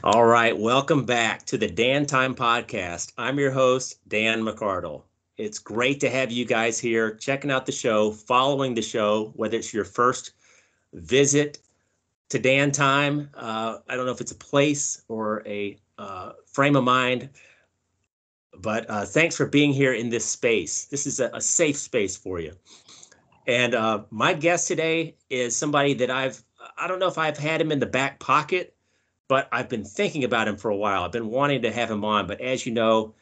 All right, welcome back to the Dan Time Podcast. I'm your host, Dan McArdle. It's great to have you guys here checking out the show, following the show, whether it's your first visit to Dan Time. I don't know if it's a place or a frame of mind, but thanks for being here in this space. This is a safe space for you. And my guest today is somebody that I don't know if I've had him in the back pocket, but I've been thinking about him for a while. I've been wanting to have him on, but as you know,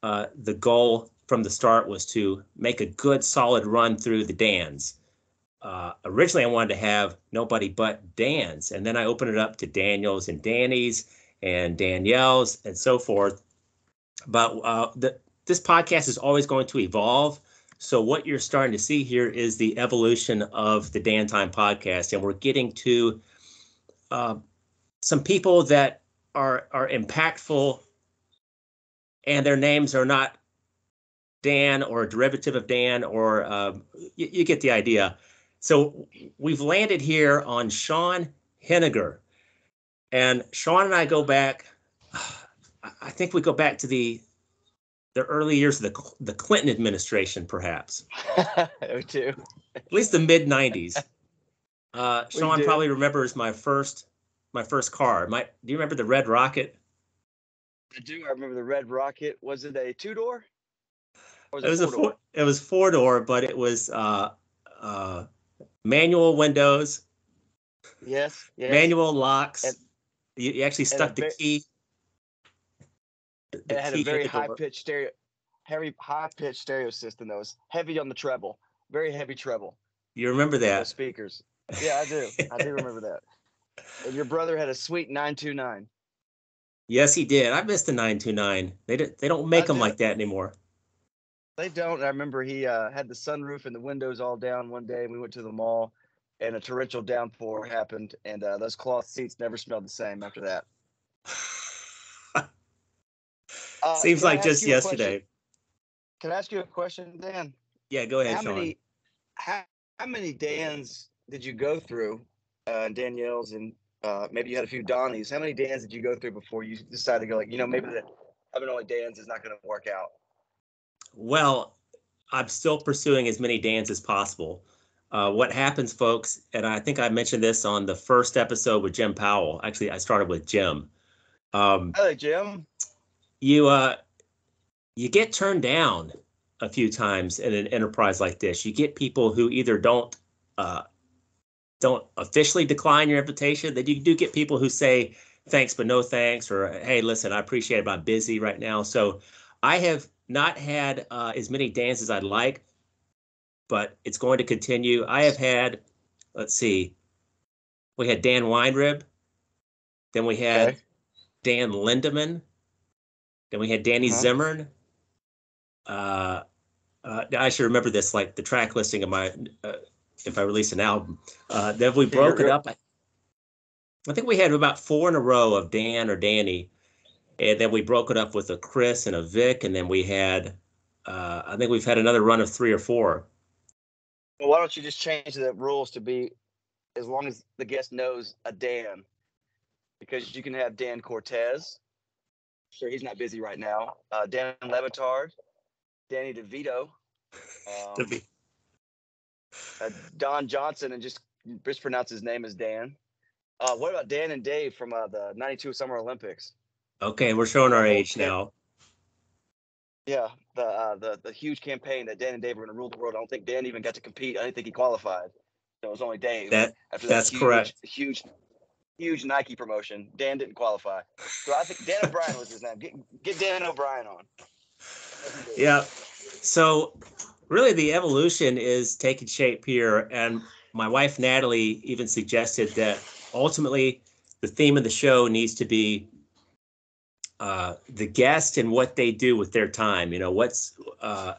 the goal from the start was to make a good, solid run through the Dans. Originally, I wanted to have nobody but Dans, and then I opened it up to Daniels and Danny's and Danielle's and so forth. But this podcast is always going to evolve. So what you're starting to see here is the evolution of the Dan Time Podcast, and we're getting to some people that are impactful, and their names are not Dan or a derivative of Dan, or you get the idea. So we've landed here on Sean Heninger, and Sean and I go back. I think we go back to the early years of the Clinton administration, perhaps. Me too. At least the mid '90s. Sean probably remembers my first car. Do you remember the Red Rocket? I do. I remember the Red Rocket. Was it a two-door? It was four-door, but it was manual windows. Yes. Manual locks. And you actually stuck the key. It had a very high-pitched stereo system that was heavy on the treble. Very heavy treble. You remember that? Those speakers. Yeah, I do. I do remember that. And your brother had a sweet 929. Yes, he did. I missed the 929. They don't make them like that anymore. They don't. I remember he had the sunroof and the windows all down one day. We went to the mall, and a torrential downpour happened, and those cloth seats never smelled the same after that. Seems like just yesterday. Can I ask you a question, Dan? Yeah, go ahead, Sean. How many Dans did you go through, Danielle's, and maybe you had a few Donnies? How many Dans did you go through before you decided to go, maybe that having only Dans is not going to work out? Well, I'm still pursuing as many Dans as possible. What happens, folks, and I think I mentioned this on the first episode with Jim Powell. Actually, I started with Jim. Hello, Jim. You get turned down a few times in an enterprise like this. You get people who either don't officially decline your invitation. Then you do get people who say thanks but no thanks, or hey, listen, I appreciate it, but I'm busy right now. So I have not had as many Dans as I'd like, but it's going to continue. I have had, let's see, we had Dan Weinrib, then we had Dan Lindemann, then we had Danny Zimmern. I should remember this, like the track listing of my, if I release an album. Then we broke it up. I think we had about 4 in a row of Dan or Danny. And then we broke it up with a Chris and a Vic. And then we had, I think we've had another run of 3 or 4. Well, why don't you just change the rules to be as long as the guest knows a Dan? Because you can have Dan Cortez. Sure, he's not busy right now. Dan Levitard, Danny DeVito, Don Johnson, and just pronounce his name as Dan. What about Dan and Dave from the '92 Summer Olympics? Okay, we're showing our age now. Yeah, the huge campaign that Dan and Dave were going to rule the world. I don't think Dan even got to compete. I didn't think he qualified. So it was only Dave. That's correct. Huge Nike promotion. Dan didn't qualify. So I think Dan O'Brien was his name. Get Dan O'Brien on. Yeah. So really the evolution is taking shape here. And my wife, Natalie, even suggested that ultimately the theme of the show needs to be the guest and what they do with their time. How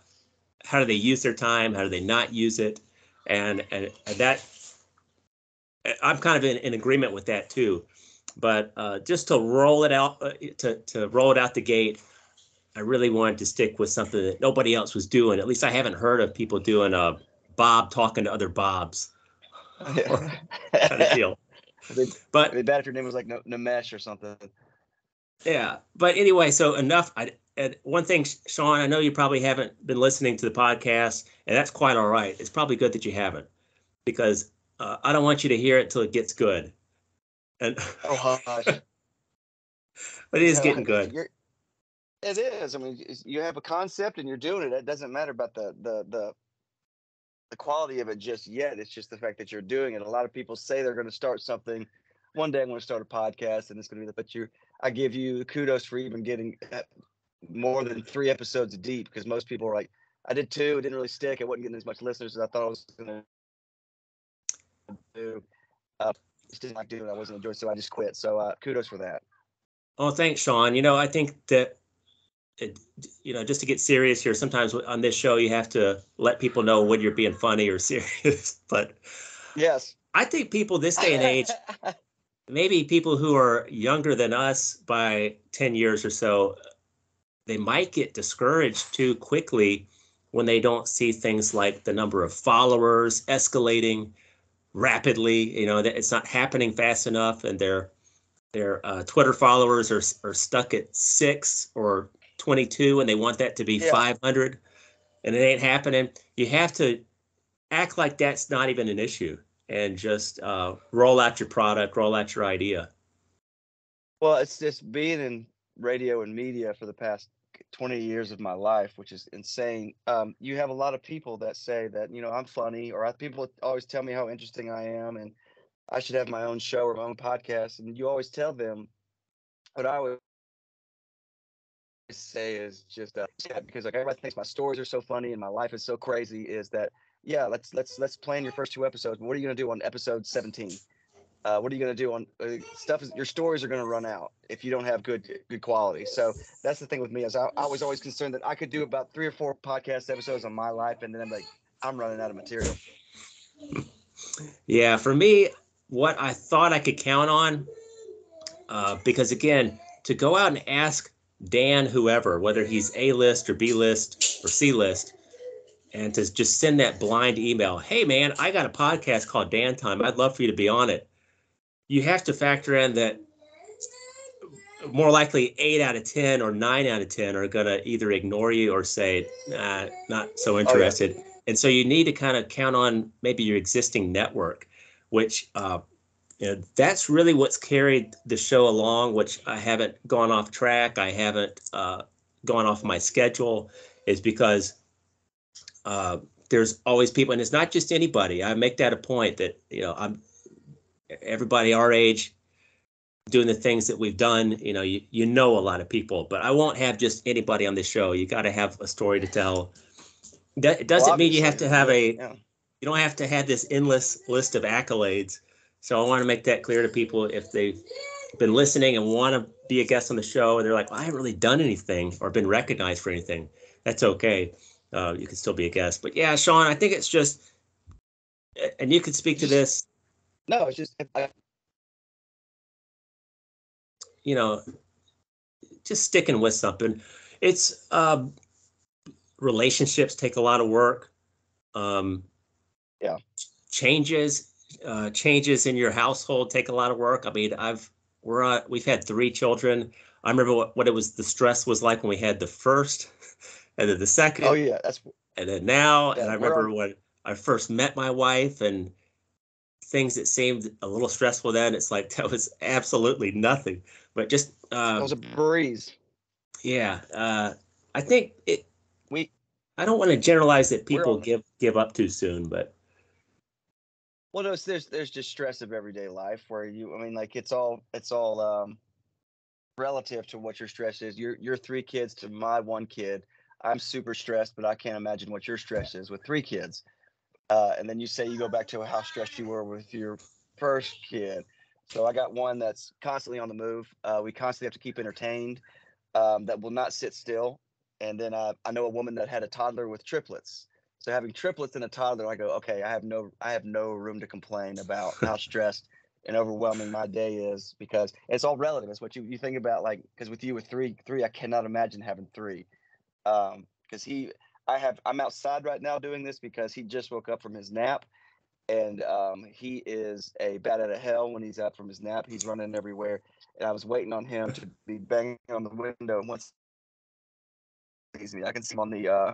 do they use their time? How do they not use it? And that, I'm kind of in agreement with that too. But just to roll it out, to roll it out the gate, I really wanted to stick with something that nobody else was doing. At least I haven't heard of people doing Bob talking to other Bobs kind of deal. But it'd be bad if your name was like Namesh or something. Yeah. But anyway, so enough. And one thing, Sean, I know you probably haven't been listening to the podcast, and that's quite all right. It's probably good that you haven't, because I don't want you to hear it till it gets good. And Oh hush. but it is No, getting good. it is. I mean, you have a concept and you're doing it. It doesn't matter about the quality of it just yet. It's just the fact that you're doing it. A lot of people say they're going to start something. One day I'm going to start a podcast, and it's going to be but I give you kudos for even getting more than 3 episodes deep, because most people are like, I did 2, it didn't really stick. It wasn't getting as much listeners as I thought I was going to do. Just didn't like doing it. I wasn't enjoying it, so I just quit. So kudos for that. Oh, thanks, Sean. You know, I think that just to get serious here, sometimes on this show you have to let people know when you're being funny or serious. But Yes. I think people this day and age, maybe people who are younger than us by 10 years or so, they might get discouraged too quickly when they don't see things like the number of followers escalating rapidly. You know, that it's not happening fast enough, and their Twitter followers are stuck at 6 or 22, and they want that to be Yeah. 500, and it ain't happening. You have to act like that's not even an issue, and just roll out your product, roll out your idea. Well, it's just being in radio and media for the past 20 years of my life, which is insane. You have a lot of people that say that, I'm funny, or people always tell me how interesting I am and I should have my own show or my own podcast. And you always tell them what I always say is just yeah, because like everybody thinks my stories are so funny and my life is so crazy. Is that yeah? Let's plan your first 2 episodes. But what are you going to do on episode 17? What are you going to do on stuff? Your stories are going to run out if you don't have good quality. So that's the thing with me, is I was always concerned that I could do about 3 or 4 podcast episodes on my life, and then I'm like, I'm running out of material. Yeah, for me, what I thought I could count on, because again, to go out and ask Dan, whoever, whether he's A list or B list or C list, and to just send that blind email, hey man, I got a podcast called Dan Time. I'd love for you to be on it. You have to factor in that more likely 8 out of 10 or 9 out of 10 are going to either ignore you or say, nah, not so Oh yeah. interested. And so you need to kind of count on maybe your existing network, which that's really what's carried the show along, which I haven't gone off track. I haven't gone off my schedule, is because there's always people, and it's not just anybody. I make that a point that, I'm everybody our age doing the things that we've done. You know a lot of people, but I won't have just anybody on the show. You got to have a story to tell. It Well, doesn't mean you have obviously, to have yeah. you don't have to have this endless list of accolades. So I want to make that clear to people if they've been listening and want to be a guest on the show, and they're like, well, I haven't really done anything or been recognized for anything. That's okay. You can still be a guest. But yeah, Sean, I think it's just, and you could speak to Just this, no, it's just you know, just sticking with something. It's relationships take a lot of work. Um, yeah. changes changes in your household take a lot of work. I mean, we've had 3 children. I remember what it was, the stress was like when we had the first, and then the Oh second, yeah. and then now. And Yeah. I We're remember on. when I first met my wife, and things that seemed a little stressful then, it's like that was absolutely nothing. But just It was a breeze. yeah, I think it. We I don't want to generalize that we're people on. give up too soon, but Well, no, there's just stress of everyday life where I mean, like it's all relative to what your stress is. Your 3 kids to my 1 kid. I'm super stressed, but I can't imagine what your stress is with 3 kids. And then you say you go back to how stressed you were with your first kid. So I got one that's constantly on the move. We constantly have to keep entertained. That will not sit still. And then I know a woman that had a toddler with triplets. So having triplets and a toddler, I go, okay, I have no room to complain about how stressed and overwhelming my day is, because it's all relative. It's what you think about, like, because with you with three, I cannot imagine having 3. Because I'm outside right now doing this because he just woke up from his nap, and he is a bat out of hell when he's up from his nap. He's running everywhere, and I was waiting on him to be banging on the window. And once he sees me, I can see him on the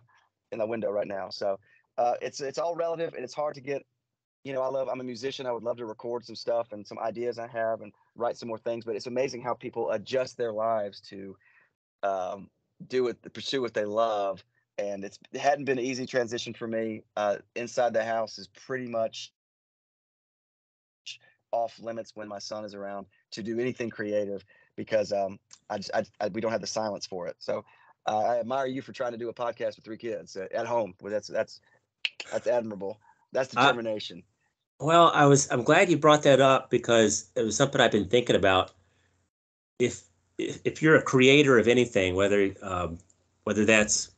in the window right now. So it's all relative, and it's hard to get. I'm a musician. I would love to record some stuff and some ideas I have and write some more things. But it's amazing how people adjust their lives to um, pursue what they love. And it hadn't been an easy transition for me. Inside the house is pretty much off limits when my son is around to do anything creative because we don't have the silence for it. So I admire you for trying to do a podcast with 3 kids at home. Well, that's admirable. That's Uh, determination. well, I'm glad you brought that up because it was something I've been thinking about. If if you're a creator of anything, whether that's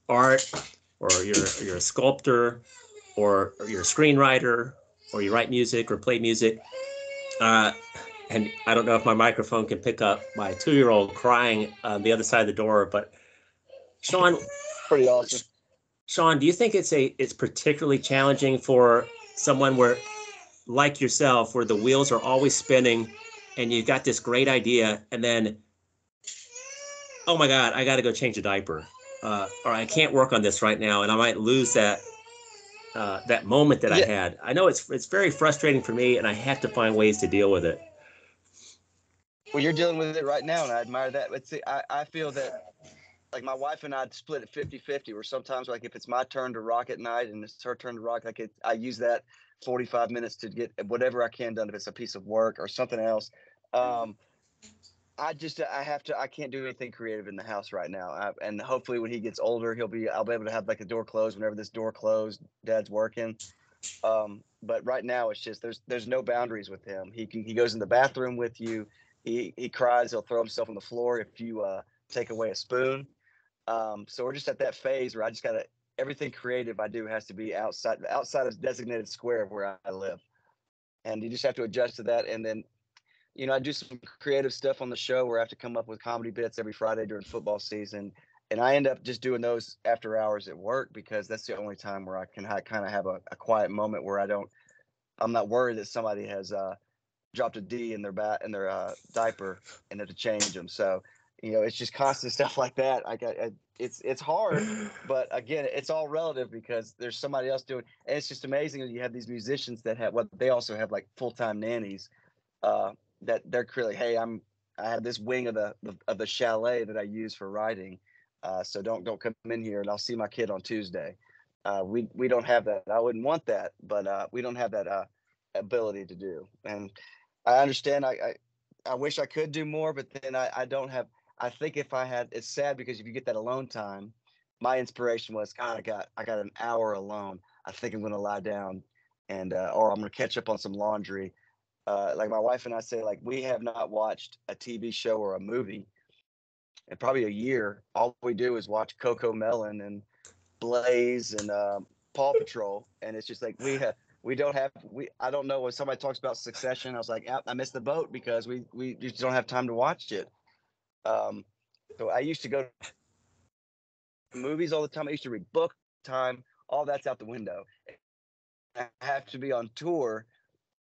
art, or you're a sculptor, or you're a screenwriter, or you write music or play music, uh, and I don't know if my microphone can pick up my 2-year-old crying on the other side of the door, but Sean, Pretty awesome. Sean, do you think it's particularly challenging for someone where, like yourself, where the wheels are always spinning, and you've got this great idea, and then, oh my God, I got to go change a diaper, or I can't work on this right now, and I might lose that moment that I Yeah. had. I know it's very frustrating for me, and I have to find ways to deal with it. Well, you're dealing with it right now, and I admire that. But see, I feel that like my wife and I split it 50-50, where sometimes like if it's my turn to rock at night and it's her turn to rock, I use that 45 minutes to get whatever I can done, if it's a piece of work or something else. Um, I can't do anything creative in the house right now. And hopefully when he gets older, I'll be able to have like a door closed whenever this door closed, dad's working. But right now it's just there's no boundaries with him. He goes in the bathroom with you. He cries. He'll throw himself on the floor if you take away a spoon. So we're just at that phase where I just gotta everything creative I do has to be outside of designated square of where I live, and you just have to adjust to that. And then I do some creative stuff on the show where I have to come up with comedy bits every Friday during football season, and I end up just doing those after hours at work because that's the only time where I can kind of have a quiet moment where I'm not worried that somebody has dropped a D in their diaper and have to change them. So it's just constant stuff like that. It's hard, but again, it's all relative because there's somebody else doing. And it's just amazing that you have these musicians that have what they also have like full-time nannies uh, that they're clearly, hey, I have this wing of the chalet that I use for writing. So don't come in here and I'll see my kid on Tuesday. We don't have that. I wouldn't want that, but we don't have that ability to do. And I understand. I wish I could do more, but then I don't have. I think if I had, it's sad because if you get that alone time, my inspiration was, God, I got an hour alone. I think I'm going to lie down and or I'm going to catch up on some laundry. Like my wife and I say, like we have not watched a TV show or a movie in probably a year. All we do is watch Coco Melon and Blaze and Paw Patrol, and it's just like we don't have I don't know when somebody talks about Succession. I was like, I missed the boat because we just don't have time to watch it. Um, so I used to go to movies all the time. I used to read books time. All that's out the window. I have to be on tour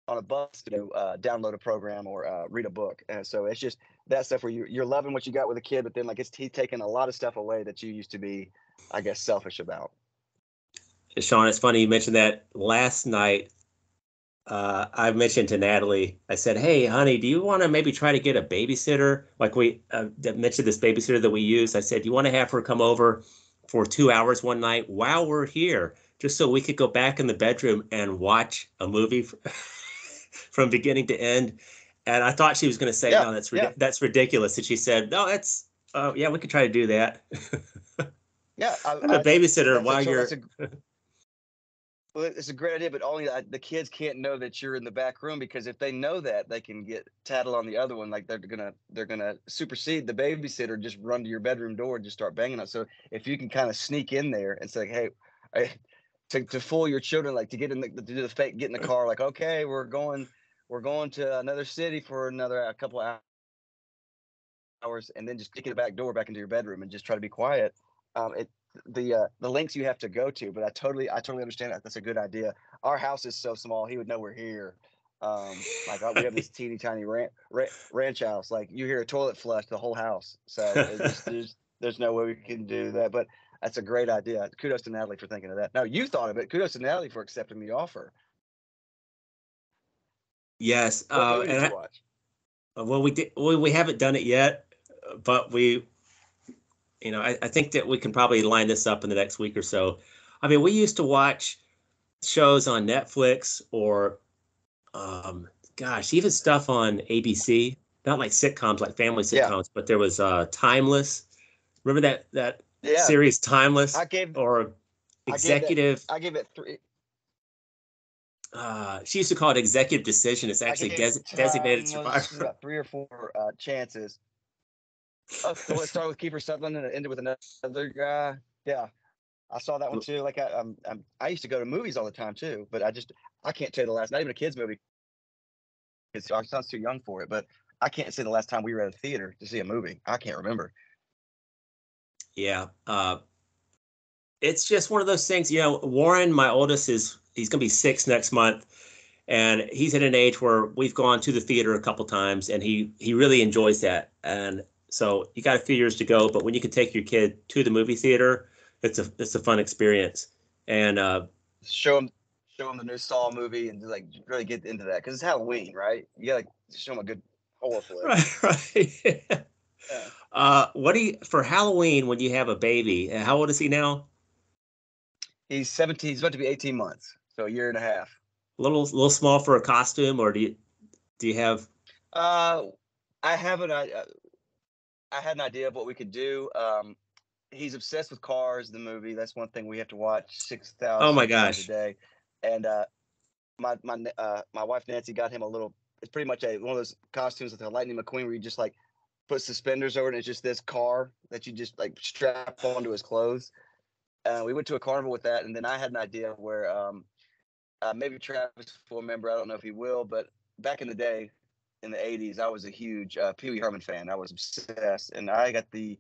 on a bus to download a program or read a book. And so it's just that stuff where you're loving what you got with a kid, but then like he's taking a lot of stuff away that you used to be, I guess, selfish about. Sean, it's funny you mentioned that. Last night, I mentioned to Natalie, I said, "Hey, honey, do you want to maybe try to get a babysitter? Like we mentioned this babysitter that we use. I said, you want to have her come over for 2 hours one night while we're here, just so we could go back in the bedroom and watch a movie from beginning to end." And I thought she was going to say, Yeah, "No, yeah, that's ridiculous." And she said, "No, that's yeah, we could try to do that." yeah. Have a babysitter while That's you're. a well, it's a great idea, but only the kids can't know that you're in the back room because if they know that, they can get tattle on the other one. Like they're gonna supersede the babysitter, just run to your bedroom door and just start banging on. So if you can kind of sneak in there and say, hey, I, to fool your children, like to get in to do the fake, get in the car, like okay, we're going to another city for another a couple hours, and then just kick the back door back into your bedroom and just try to be quiet. the links you have to go to. But I totally understand that. That's a good idea. Our house is so small; he would know we're here. We have this teeny tiny ranch house. Like you hear a toilet flush, the whole house. So there's no way we can do that. But that's a great idea. Kudos to Natalie for thinking of that. No, you thought of it. Kudos to Natalie for accepting the offer. Yes. What movie did you watch? Well, we haven't done it yet, but I think that we can probably line this up in the next week or so. I mean, we used to watch shows on Netflix or, even stuff on ABC. Not like sitcoms, like family sitcoms, but there was Timeless. Remember that series, Timeless? Or Executive. I gave it 3. She used to call it Executive Decision. It's actually Designated Survivor. About 3 or 4 chances. Oh, so let's start with Kiefer Sutherland and end it with another guy. Yeah, I saw that one too. Like I used to go to movies all the time too, but I can't tell you the last. Not even a kids movie. Our son's too young for it, but I can't say the last time we were at a theater to see a movie. I can't remember. Yeah, it's just one of those things. Warren, my oldest, he's going to be 6 next month, and he's at an age where we've gone to the theater a couple times, and he really enjoys that. And so you got a few years to go, but when you can take your kid to the movie theater, it's a fun experience. And show him the new Saw movie and like really get into that because it's Halloween, right? You gotta show him a good horror flick. Right. Yeah. What do you for Halloween when you have a baby? How old is he now? He's 17. He's about to be 18 months, so a year and a half. A little small for a costume, or do you have? I had an idea of what we could do. He's obsessed with Cars, the movie. That's one thing we have to watch 6,000 Oh my times gosh. a day. And my wife Nancy got him a little. It's pretty much one of those costumes with the Lightning McQueen where you just like put suspenders over it and it's just this car that you just like strap onto his clothes. We went to a carnival with that, and then I had an idea where maybe Travis will remember. I don't know if he will, but back in the day, in the 80s, I was a huge Pee Wee Herman fan. I was obsessed, and I got the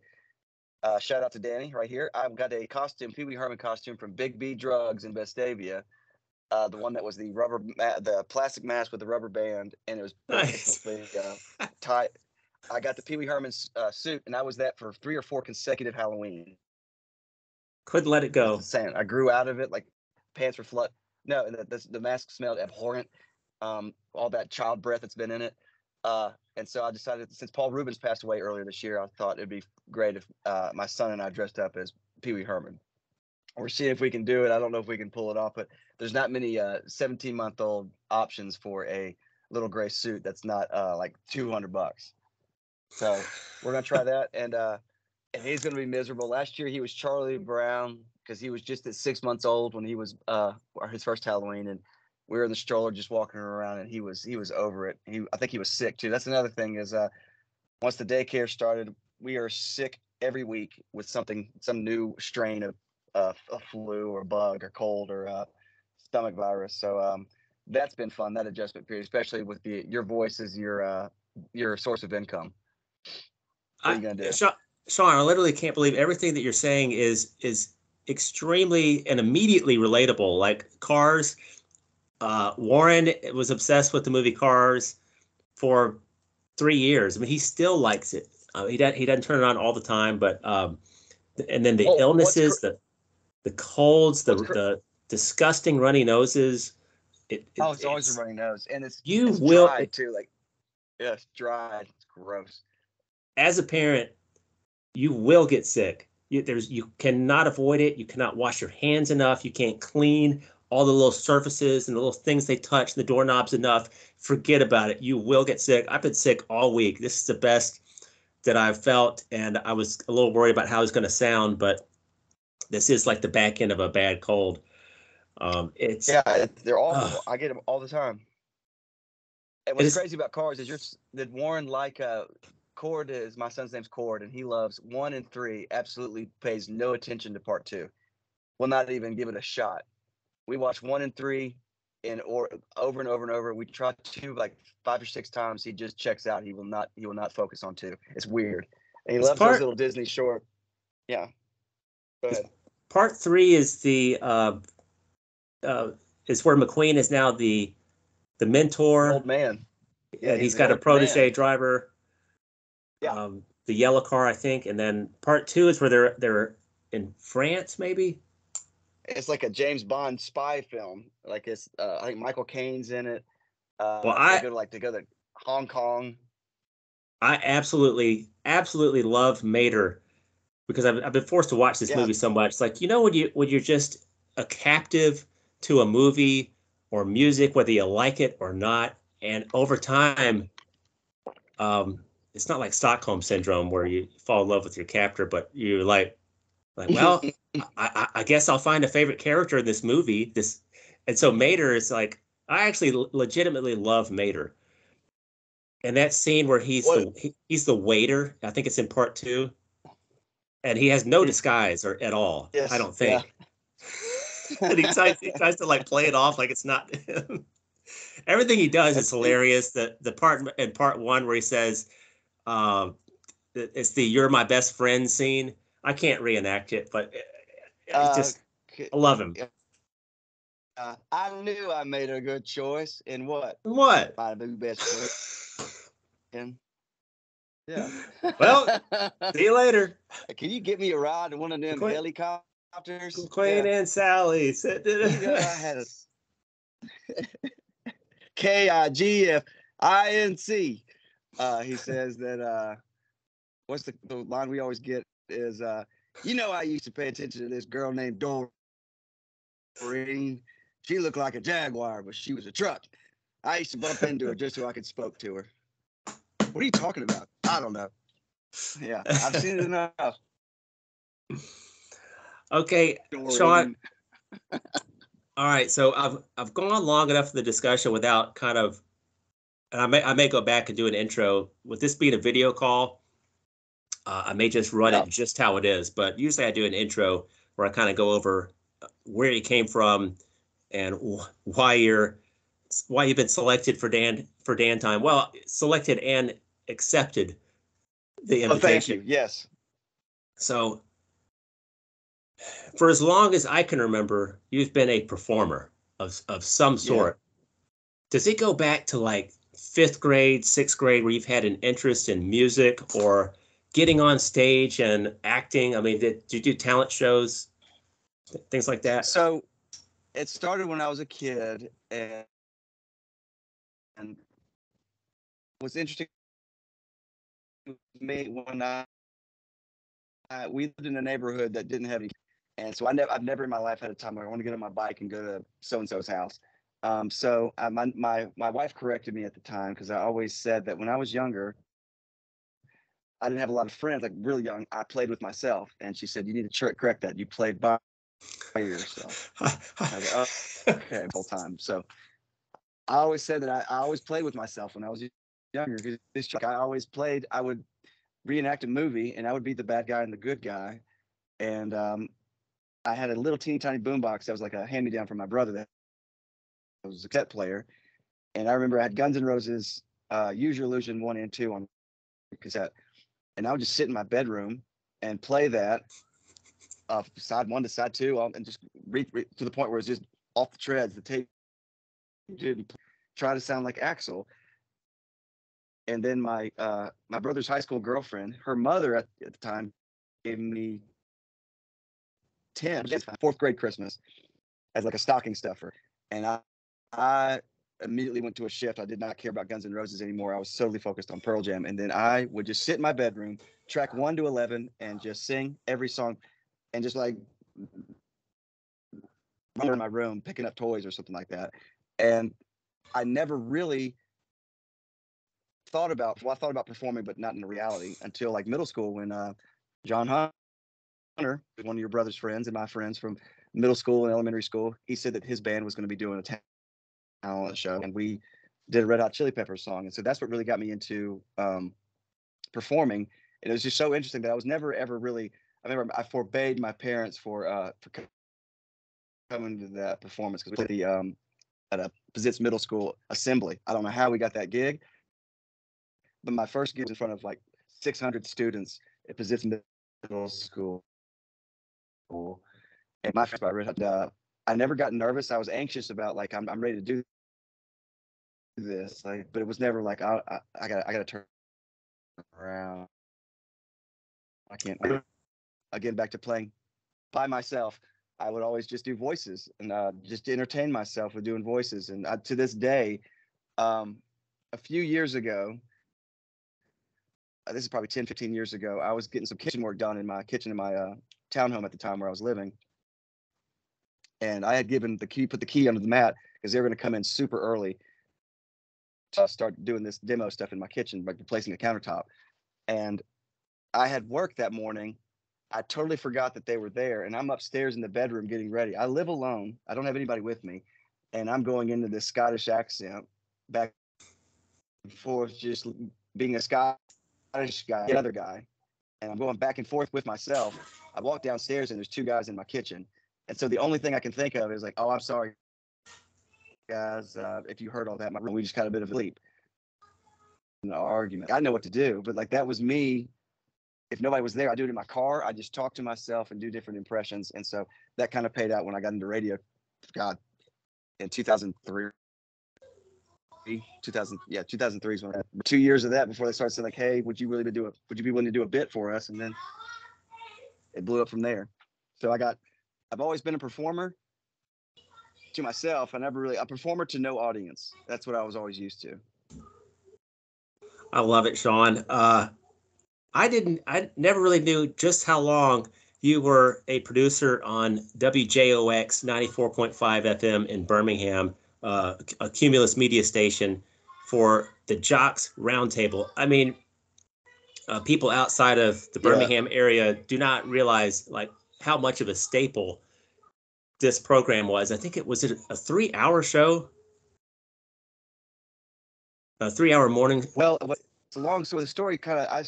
shout out to Danny right here. I've got a Pee Wee Herman costume from Big B Drugs in Vestavia. The one that was the plastic mask with the rubber band, and it was basically tight. I got the Pee Wee Herman suit, and I was that for 3 or 4 consecutive Halloween. Couldn't let it go. I grew out of it. Like pants were flat. No, and the mask smelled abhorrent. All that child breath that's been in it. And so I decided, since Paul Rubens passed away earlier this year, I thought it'd be great if my son and I dressed up as Pee Wee Herman. We're seeing if we can do it. I don't know if we can pull it off, but there's not many 17-month-old options for a little gray suit that's not like $200. So we're gonna try that, and he's gonna be miserable. Last year he was Charlie Brown because he was just at 6 months old when he was his first Halloween, and we were in the stroller just walking around, and he was over it. I think he was sick too. That's another thing is once the daycare started, we are sick every week with some new strain of a flu or bug or cold or stomach virus. So that's been fun, that adjustment period, especially with your voice as your source of income. What are you gonna do? Sean, I literally can't believe everything that you're saying is extremely and immediately relatable. Like Cars, Warren was obsessed with the movie Cars for 3 years. I mean, he still likes it. He doesn't turn it on all the time, but and then the illnesses, the colds, the disgusting runny noses. It's always a runny nose, and it's dry too. Like, yeah, it's dry. It's gross. As a parent, you will get sick. You cannot avoid it. You cannot wash your hands enough. You can't clean all the little surfaces and the little things they touch, the doorknobs enough. Forget about it. You will get sick. I've been sick all week. This is the best that I've felt, and I was a little worried about how it's going to sound, but this is like the back end of a bad cold. They're awful. I get them all the time. And what's crazy about Cars is that Warren Cord is my son's name's Cord, and he loves 1 and 3. Absolutely pays no attention to part 2. Will not even give it a shot. We watch 1 and 3 or over and over and over. We try 2 like 5 or 6 times. He just checks out. He will not focus on 2. It's weird. And he loves those little Disney short. Yeah. Go ahead. part 3 is the is where McQueen is now the mentor, old man. Yeah, and he's the got a old protege man. driver. Yeah. The yellow car, I think, and then part 2 is where they're in France, maybe. It's like a James Bond spy film. Like it's, I think Michael Caine's in it. Well, They go to Hong Kong. I absolutely love Mater because I've been forced to watch this Yeah. movie so much. It's like, when you're just a captive to a movie or music, whether you like it or not, and over time, it's not like Stockholm syndrome where you fall in love with your captor, but you're well, I guess I'll find a favorite character in this movie. And so Mater is like, I actually legitimately love Mater. And that scene where What? he's the waiter, I think it's in part 2, and he has no disguise at all. I Yes. don't Yeah. think. And he tries to like play it off like it's not him. Everything he does is hilarious. The part in part 1 where he says, it's the "You're my best friend" scene. I can't reenact it, but it's just, I love him. I knew I made a good choice in what? What? My new best friend. Yeah. Well, see you later. Can you get me a ride in one of them helicopters? Queen and Sally. You know, I had a KIGFINC. He says that what's the line we always get is I used to pay attention to this girl named Doreen. She looked like a Jaguar, but she was a truck. I used to bump into her just so I could spoke to her. What are you talking about? I don't know. Yeah, I've seen it enough. Okay, Sean. All right, so I've gone long enough in the discussion without kind of, and I may go back and do an intro. With this being a video call, I may just run it just how it is. But usually I do an intro where I kind of go over where you came from and why you've been selected for Dan Time. Well, selected and accepted the invitation. Oh, thank you. Yes. So for as long as I can remember, you've been a performer of some sort. Yeah. Does it go back to like 5th grade, 6th grade, where you've had an interest in music or getting on stage and acting? I mean, did you do talent shows, things like that? So it started when I was a kid, and what's interesting to me, when we lived in a neighborhood that didn't have any, and so I've never in my life had a time where I want to get on my bike and go to so and so's house. So my wife corrected me at the time, because I always said that when I was younger, I didn't have a lot of friends. Like really young, I played with myself, and she said, "You need to correct that. You played by yourself." I was like, "Oh, okay," the whole time. So I always said that I always played with myself when I was younger, because I always played. I would reenact a movie, and I would be the bad guy and the good guy. And I had a little teeny tiny boombox that was like a hand me down from my brother that was a cassette player. And I remember I had Guns N' Roses, Use Your Illusion 1 and 2 on cassette. And I would just sit in my bedroom and play that side 1 to side 2, and just read to the point where it's just off the treads. The tape didn't try to sound like Axl. And then my brother's high school girlfriend, her mother at the time, gave me 4th grade Christmas as like a stocking stuffer. And I immediately went to a shift. I did not care about Guns N' Roses anymore. I was solely focused on Pearl Jam. And then I would just sit in my bedroom, track 1 to 11, and just sing every song, and just like run in my room, picking up toys or something like that. And I never really thought about performing, but not in reality, until like middle school, when John Hunter, one of your brother's friends and my friends from middle school and elementary school, he said that his band was going to be doing a talent show, and we did a Red Hot Chili Peppers song. And so that's what really got me into performing. And it was just so interesting that I was never ever really, I remember I forbade my parents for coming to that performance, because we played at a Pizitz Middle School assembly. I don't know how we got that gig, but my first gig was in front of like 600 students at Pizitz Middle School. and my favorite Red Hot. I never got nervous. I was anxious about like I'm ready to do this, like, but it was never like I gotta turn around. I can't. Again, back to playing by myself. I would always just do voices and just entertain myself with doing voices. And to this day, a few years ago, this is probably 10, 15 years ago, I was getting some kitchen work done in my kitchen in my townhome at the time where I was living. And I had put the key under the mat because they were going to come in super early to start doing this demo stuff in my kitchen, like replacing a countertop. And I had work that morning. I totally forgot that they were there. And I'm upstairs in the bedroom getting ready. I live alone. I don't have anybody with me. And I'm going into this Scottish accent back and forth, just being a Scottish guy, another guy. And I'm going back and forth with myself. I walk downstairs and there's two guys in my kitchen. And so the only thing I can think of is like, oh, I'm sorry, guys, if you heard all that. We just got a bit of a sleep. An argument. I know what to do, but like that was me. If nobody was there, I do it in my car. I just talk to myself and do different impressions. And so that kind of paid out when I got into radio. God, in 2003. 2003 is when 2 years of that before they started saying like, hey, would you be willing to do a bit for us? And then it blew up from there. So I've always been a performer to myself. A performer to no audience. That's what I was always used to. I love it, Sean. I never really knew just how long you were a producer on WJOX 94.5 FM in Birmingham, a Cumulus media station for the Jocks Roundtable. I mean, people outside of the Birmingham area do not realize like how much of a staple this program was. I think it was a 3-hour show, a 3-hour morning. Well, it's a long story. The story kind of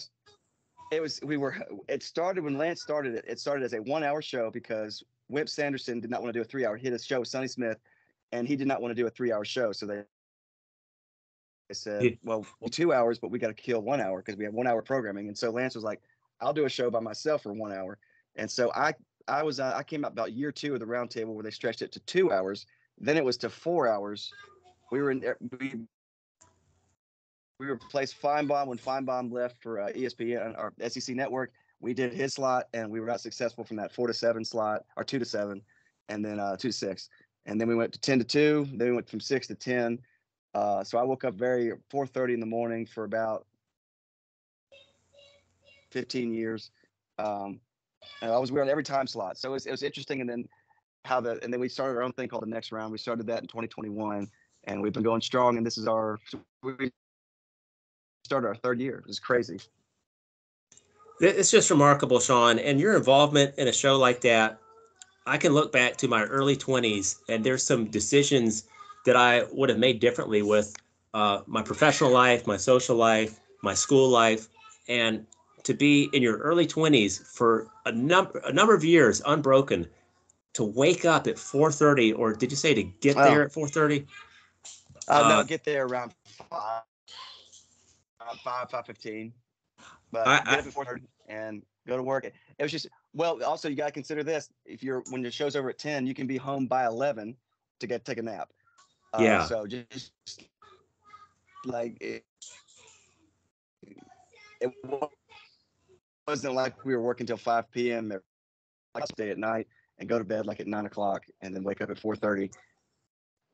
it started when Lance started it. It started as a 1-hour show because Wimp Sanderson did not want to do a 3-hour. He had a show with Sonny Smith, and he did not want to do a 3-hour show. So they said, well, 2 hours, but we got to kill 1 hour because we have 1 hour programming. And so Lance was like, I'll do a show by myself for 1 hour. And so I came out about year 2 of the roundtable where they stretched it to 2 hours. Then it was to 4 hours. We replaced Feinbaum when Feinbaum left for ESPN or SEC Network. We did his slot, and we were not successful from that 4 to 7 slot, or 2 to 7, and then 2 to 6. And then we went to 10 to 2. Then we went from 6 to 10. So I woke up 4:30 in the morning for about 15 years. And we were on every time slot. So it was interesting. And then we started our own thing called The Next Round. We started that in 2021, and we've been going strong. And we started our 3rd year. It's crazy. It's just remarkable, Sean. And your involvement in a show like that, I can look back to my early 20s, and there's some decisions that I would have made differently with my professional life, my social life, my school life, and to be in your early 20s for a number of years unbroken, to wake up at 4:30, or did you say to get there at 4:30? No, get there around 5:15. But get up at 4:30 and go to work. It was just, well, also you got to consider this. When your show's over at 10, you can be home by 11 to take a nap. So just like it wasn't like we were working till 5 p.m. Like stay at night and go to bed like at 9 o'clock and then wake up at 4:30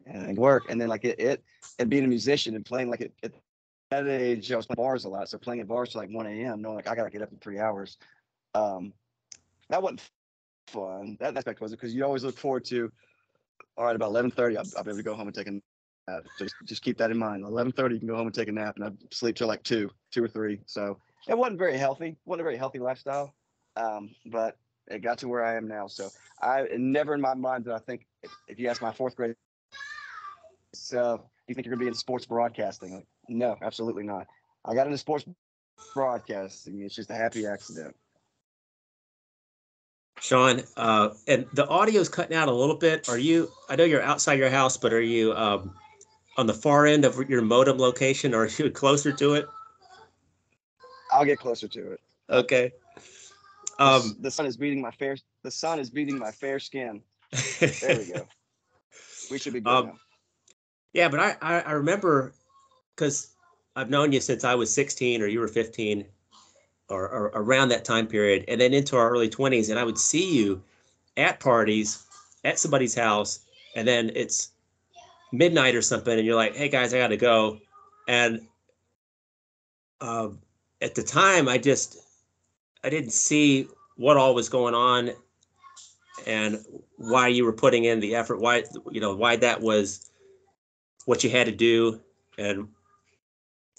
and work. And then like and being a musician and playing like at that age, I was playing bars a lot. So playing at bars till like 1 a.m. knowing like I got to get up in 3 hours. That wasn't fun. That aspect wasn't, because you always look forward to, all right, about 11:30, I'll be able to go home and take a nap. Just keep that in mind. 11:30, you can go home and take a nap, and I sleep till like 2 or 3. So it wasn't very healthy. Wasn't a very healthy lifestyle. But it got to where I am now. So never in my mind did I think, if you ask my 4th grade, so you think you're gonna be in sports broadcasting? Like, no, absolutely not. I got into sports broadcasting. It's just a happy accident. Sean, and the audio's cutting out a little bit. I know you're outside your house, but are you on the far end of your modem location, or are you closer to it? I'll get closer to it. Okay. The sun is beating my fair. The sun is beating my fair skin. There we go. We should be good now. Yeah, but I remember, because I've known you since I was 16 or you were 15 or around that time period, and then into our early 20s, and I would see you at parties at somebody's house, and then it's midnight or something, and you're like, "Hey guys, I got to go," and at the time, I didn't see what all was going on and why you were putting in the effort, why that was what you had to do, and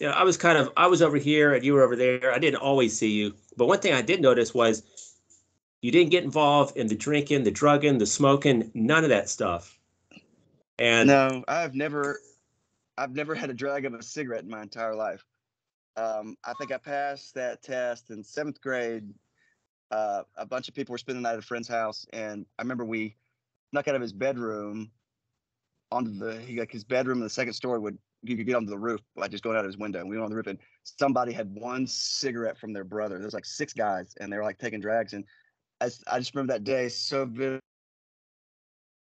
I was over here and you were over there. I didn't always see you, but one thing I did notice was you didn't get involved in the drinking, the drugging, the smoking, none of that stuff. And no, I've never had a drag of a cigarette in my entire life. I think I passed that test in 7th grade. A bunch of people were spending the night at a friend's house, and I remember we snuck out of his bedroom onto his bedroom in the second story you could get onto the roof by just going out of his window. And we went on the roof, and somebody had one cigarette from their brother. There's like 6 guys, and they were like taking drags. And I just remember that day so vividly,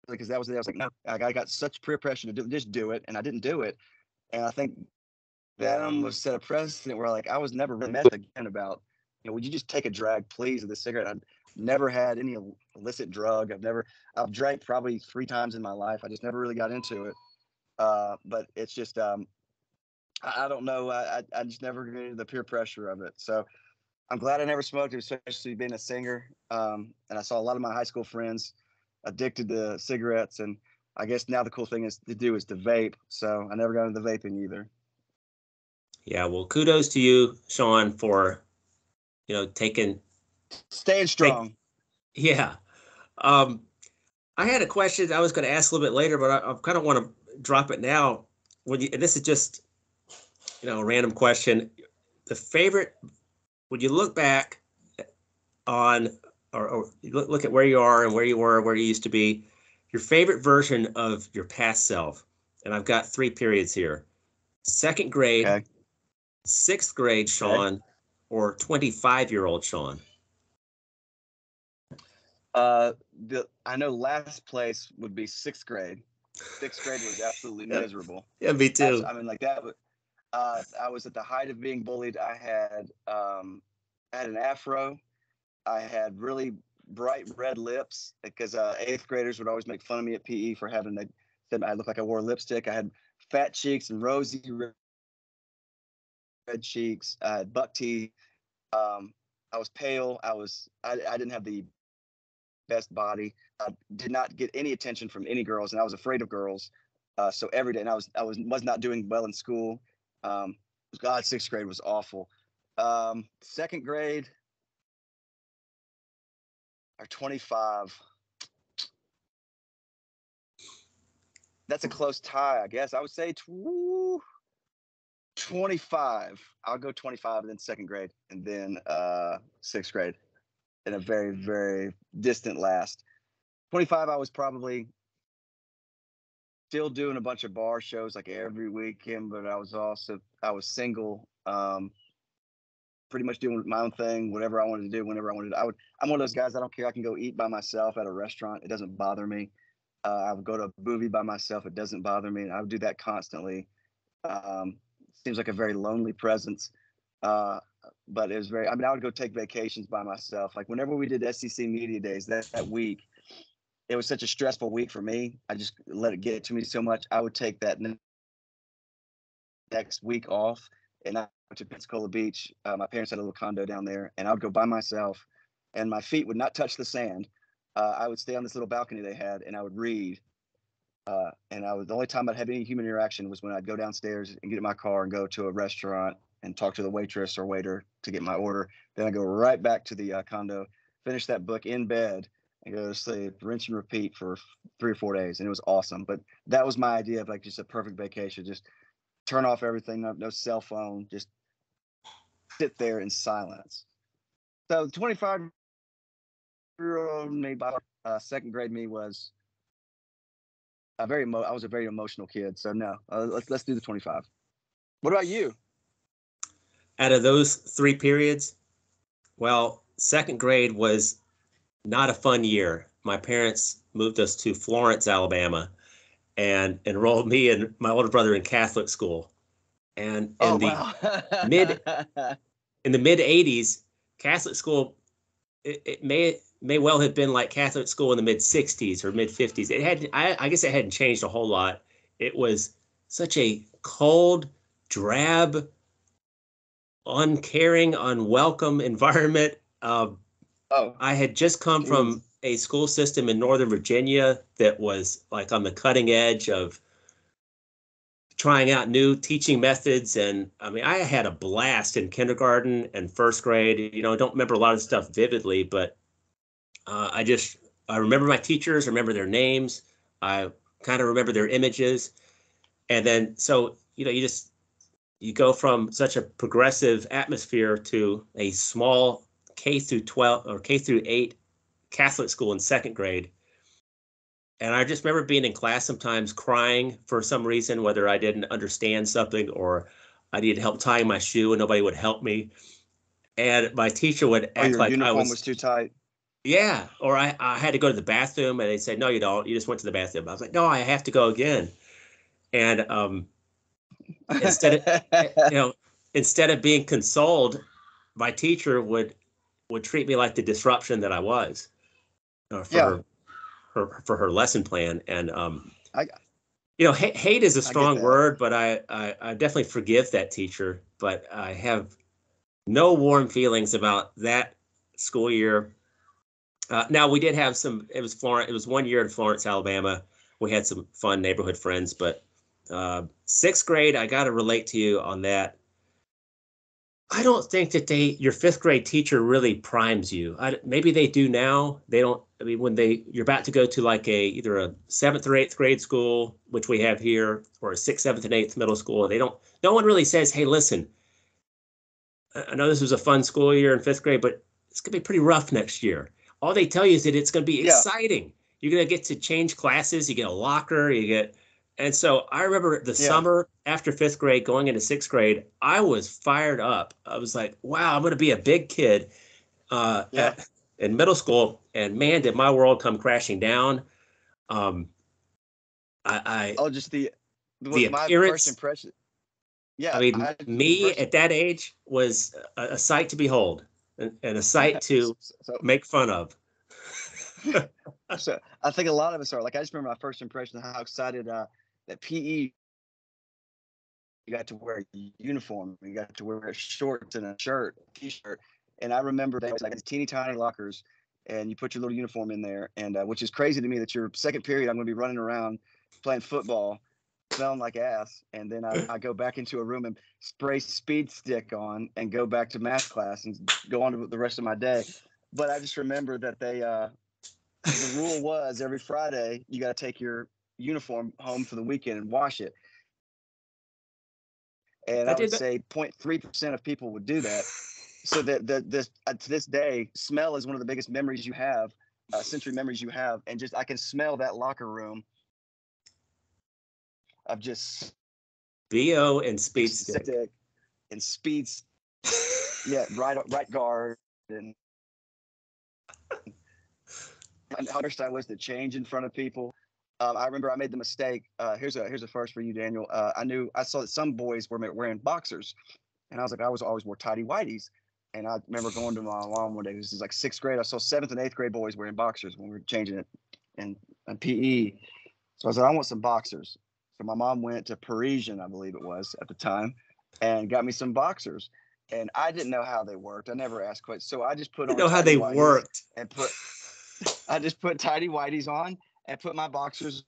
because that was the day I was like, no, I got such peer pressure to just do it, and I didn't do it. And I think that almost set a precedent where like I was never really met again about, would you just take a drag, please, of the cigarette? I've never had any illicit drug. I've drank probably 3 times in my life. I just never really got into it. But it's just, I don't know. I just never get into the peer pressure of it. So I'm glad I never smoked, especially being a singer. And I saw a lot of my high school friends addicted to cigarettes. And I guess now the cool thing is to vape. So I never got into vaping either. Yeah, well, kudos to you, Sean, for staying strong. Yeah. I had a question I was going to ask a little bit later, but I kind of want to drop it now. And this is just, a random question. When you look back on, or look at where you are and where you were, where you used to be, your favorite version of your past self. And I've got 3 periods here: 2nd grade, okay. 6th grade Sean, or 25-year-old Sean. I know last place would be 6th grade. 6th grade was absolutely miserable. Yeah, me too. I mean, like that. I was at the height of being bullied. I had an afro. I had really bright red lips because 8th graders would always make fun of me at PE for having said I looked like I wore lipstick. I had fat cheeks and rosy red cheeks. I had buck teeth. I was pale. I didn't have the best body. I did not get any attention from any girls, and I was afraid of girls. So every day, and I was not doing well in school. God, 6th grade was awful. 2nd grade, or 25. That's a close tie, I guess. I would say 25. I'll go 25, and then 2nd grade, and then 6th grade, in a very, very distant last. 25, I was probably still doing a bunch of bar shows like every weekend, but I was single, pretty much doing my own thing, whatever I wanted to do, whenever I wanted to. I'm one of those guys, I don't care. I can go eat by myself at a restaurant. It doesn't bother me. I would go to a movie by myself. It doesn't bother me. And I would do that constantly. Seems like a very lonely presence. But it was I would go take vacations by myself. Like whenever we did SEC Media Days that week, it was such a stressful week for me. I just let it get to me so much. I would take that next week off, and I went to Pensacola Beach. My parents had a little condo down there, and I would go by myself, and my feet would not touch the sand. I would stay on this little balcony they had, and I would read. The only time I'd have any human interaction was when I'd go downstairs and get in my car and go to a restaurant and talk to the waitress or waiter to get my order. Then I go right back to the condo, finish that book in bed, and go to sleep, rinse and repeat for 3 or 4 days. And it was awesome. But that was my idea of like just a perfect vacation. Just turn off everything, no cell phone, just sit there in silence. So 25-year-old me, by 2nd grade me was I was a very emotional kid. So no, let's do the 25. What about you? Out of those 3 periods, well, second grade was not a fun year. My parents moved us to Florence, Alabama, and enrolled me and my older brother in Catholic school. And Oh wow. mid in the mid 80s, Catholic school, it may well have been like Catholic school in the mid 60s or mid 50s. It had I guess it hadn't changed a whole lot. It was such a cold, drab, uncaring, unwelcome environment. Oh, I had just come geez. from a school system in Northern Virginia that was like on the cutting edge of trying out new teaching methods. And I mean, I had a blast in kindergarten and first grade. I don't remember a lot of stuff vividly, but I remember my teachers, I remember their names. I kind of remember their images. And then, so, you go from such a progressive atmosphere to a small K through 12 or K through 8 Catholic school in second grade. And I just remember being in class sometimes crying for some reason, whether I didn't understand something or I needed help tying my shoe and nobody would help me. And my teacher would Oh, act your like I uniform was, was too tight. yeah, or I had to go to the bathroom and they'd say, no, you don't. You just went to the bathroom. I was like, no, I have to go again. And instead of, you know, instead of being consoled, my teacher would treat me like the disruption that I was for Yeah, for her lesson plan. And I hate is a I get strong that. word, but I definitely forgive that teacher. But I have no warm feelings about that school year. Now we did have some. It was Florence. It was 1 year in Florence, Alabama. We had some fun neighborhood friends, but sixth grade, I got to relate to you on that. I don't think that your fifth grade teacher really primes you. Maybe they do now. They don't. I mean, when you're about to go to like either a seventh or eighth grade school, which we have here, or a sixth, seventh, and eighth middle school, they don't. No one really says, "Hey, listen, I know this was a fun school year in fifth grade, but it's gonna be pretty rough next year." All they tell you is that it's gonna be Yeah, exciting. You're gonna get to change classes. You get a locker. And so I remember the yeah, summer after fifth grade, going into sixth grade, I was fired up. I was like, wow, I'm going to be a big kid uh, yeah. at, in middle school. And man, did my world come crashing down. Um, Oh, just the my first appearance, impression. I Yeah, mean, I me first. at that age was a sight to behold and a sight to So make fun of. so I think a lot of us are like. I just remember my first impression of how excited that PE, you got to wear a uniform, you got to wear shorts and a shirt, t-shirt. And I remember they was like these teeny tiny lockers, and you put your little uniform in there, and which is crazy to me that your second period I'm going to be running around playing football, smelling like ass, and then I go back into a room and spray speed stick on and go back to math class and go on to the rest of my day. But I just remember that the rule was every Friday you got to take your uniform home for the weekend and wash it. And I I would did that. say 0.3% of people would do that. So that this to this day, smell is one of the biggest memories you have, sensory memories you have, and just I can smell that locker room of just BO and speed stick. stick and speeds. Yeah, right guard and how I was to change in front of people. I remember I made the mistake. Here's a first for you, Daniel. I saw that some boys were wearing boxers, and I was like, I was always wore tidy whities. And I remember going to my mom one day. This is like sixth grade. I saw seventh and eighth grade boys wearing boxers when we were changing it in PE. So I said, I want some boxers. So my mom went to Parisian, I believe it was at the time, and got me some boxers. And I didn't know how they worked. I never asked questions. So I just put Didn't on know how tidy they whities worked. and I just put tidy whities on and put my boxers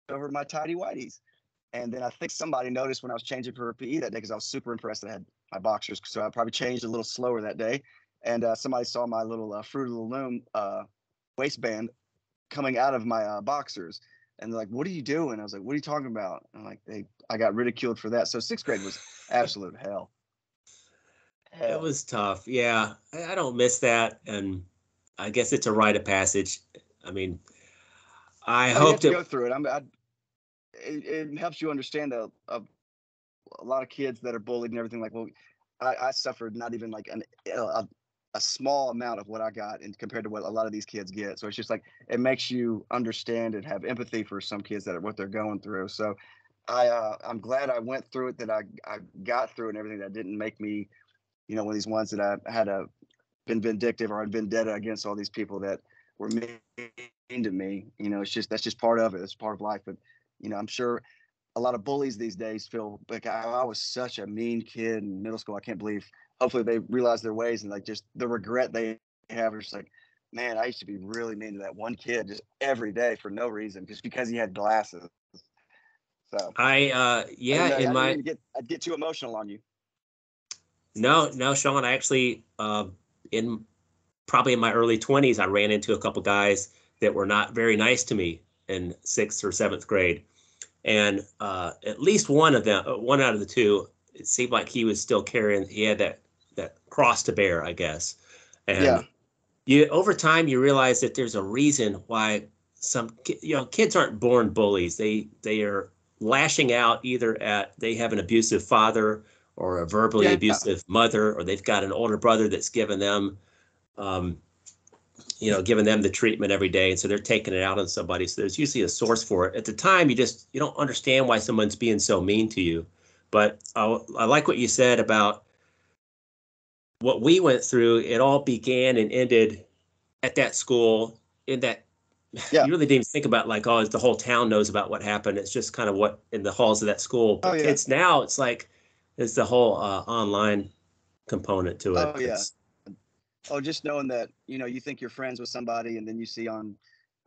over my tidy whities. And then I think somebody noticed when I was changing for PE that day because I was super impressed that I had my boxers. So I probably changed a little slower that day. And somebody saw my little Fruit of the Loom waistband coming out of my boxers. And they're like, "What are you doing?" I was like, "What are you talking about?" And I'm like, I got ridiculed for that. So sixth grade was absolute hell. It Hell. was tough. Yeah, I don't miss that. And I guess it's a rite of passage. I mean, I Oh, you have hope to that go through it. It helps you understand that a lot of kids that are bullied and everything. Like, well, I suffered not even like a small amount of what I got and compared to what a lot of these kids get. So it's just like, it makes you understand and have empathy for some kids that are what they're going through. So I'm glad I went through it, that I got through it and everything. That didn't make me, one of these ones that I had been vindictive or I'd vendetta against all these people that were mean to me. That's just part of it. It's part of life. But, I'm sure a lot of bullies these days feel like I was such a mean kid in middle school. I can't believe. Hopefully they realize their ways, and like just the regret they have is like, man, I used to be really mean to that one kid just every day for no reason, just because he had glasses. So Yeah, in my I'd get too emotional on you. no, Sean, I actually in probably in my early 20s, I ran into a couple guys that were not very nice to me in 6th or 7th grade. And at least one of them, one out of the two, it seemed like he was still carrying, he had that cross to bear, I guess. Yeah. And over time, you realize that there's a reason why some, kids aren't born bullies. They are lashing out either at, they have an abusive father or a verbally Yeah. abusive mother, or they've got an older brother that's given them, giving them the treatment every day, and so they're taking it out on somebody. So there's usually a source for it. At the time, you don't understand why someone's being so mean to you. But I like what you said about what we went through. It all began and ended at that school. In that, Yeah. you really didn't even think about like, oh, the whole town knows about what happened. It's just kind of what in the halls of that school. Oh But yeah. kids now, it's like it's the whole online component to it. Oh yeah. Oh, just knowing that, you think you're friends with somebody and then you see on,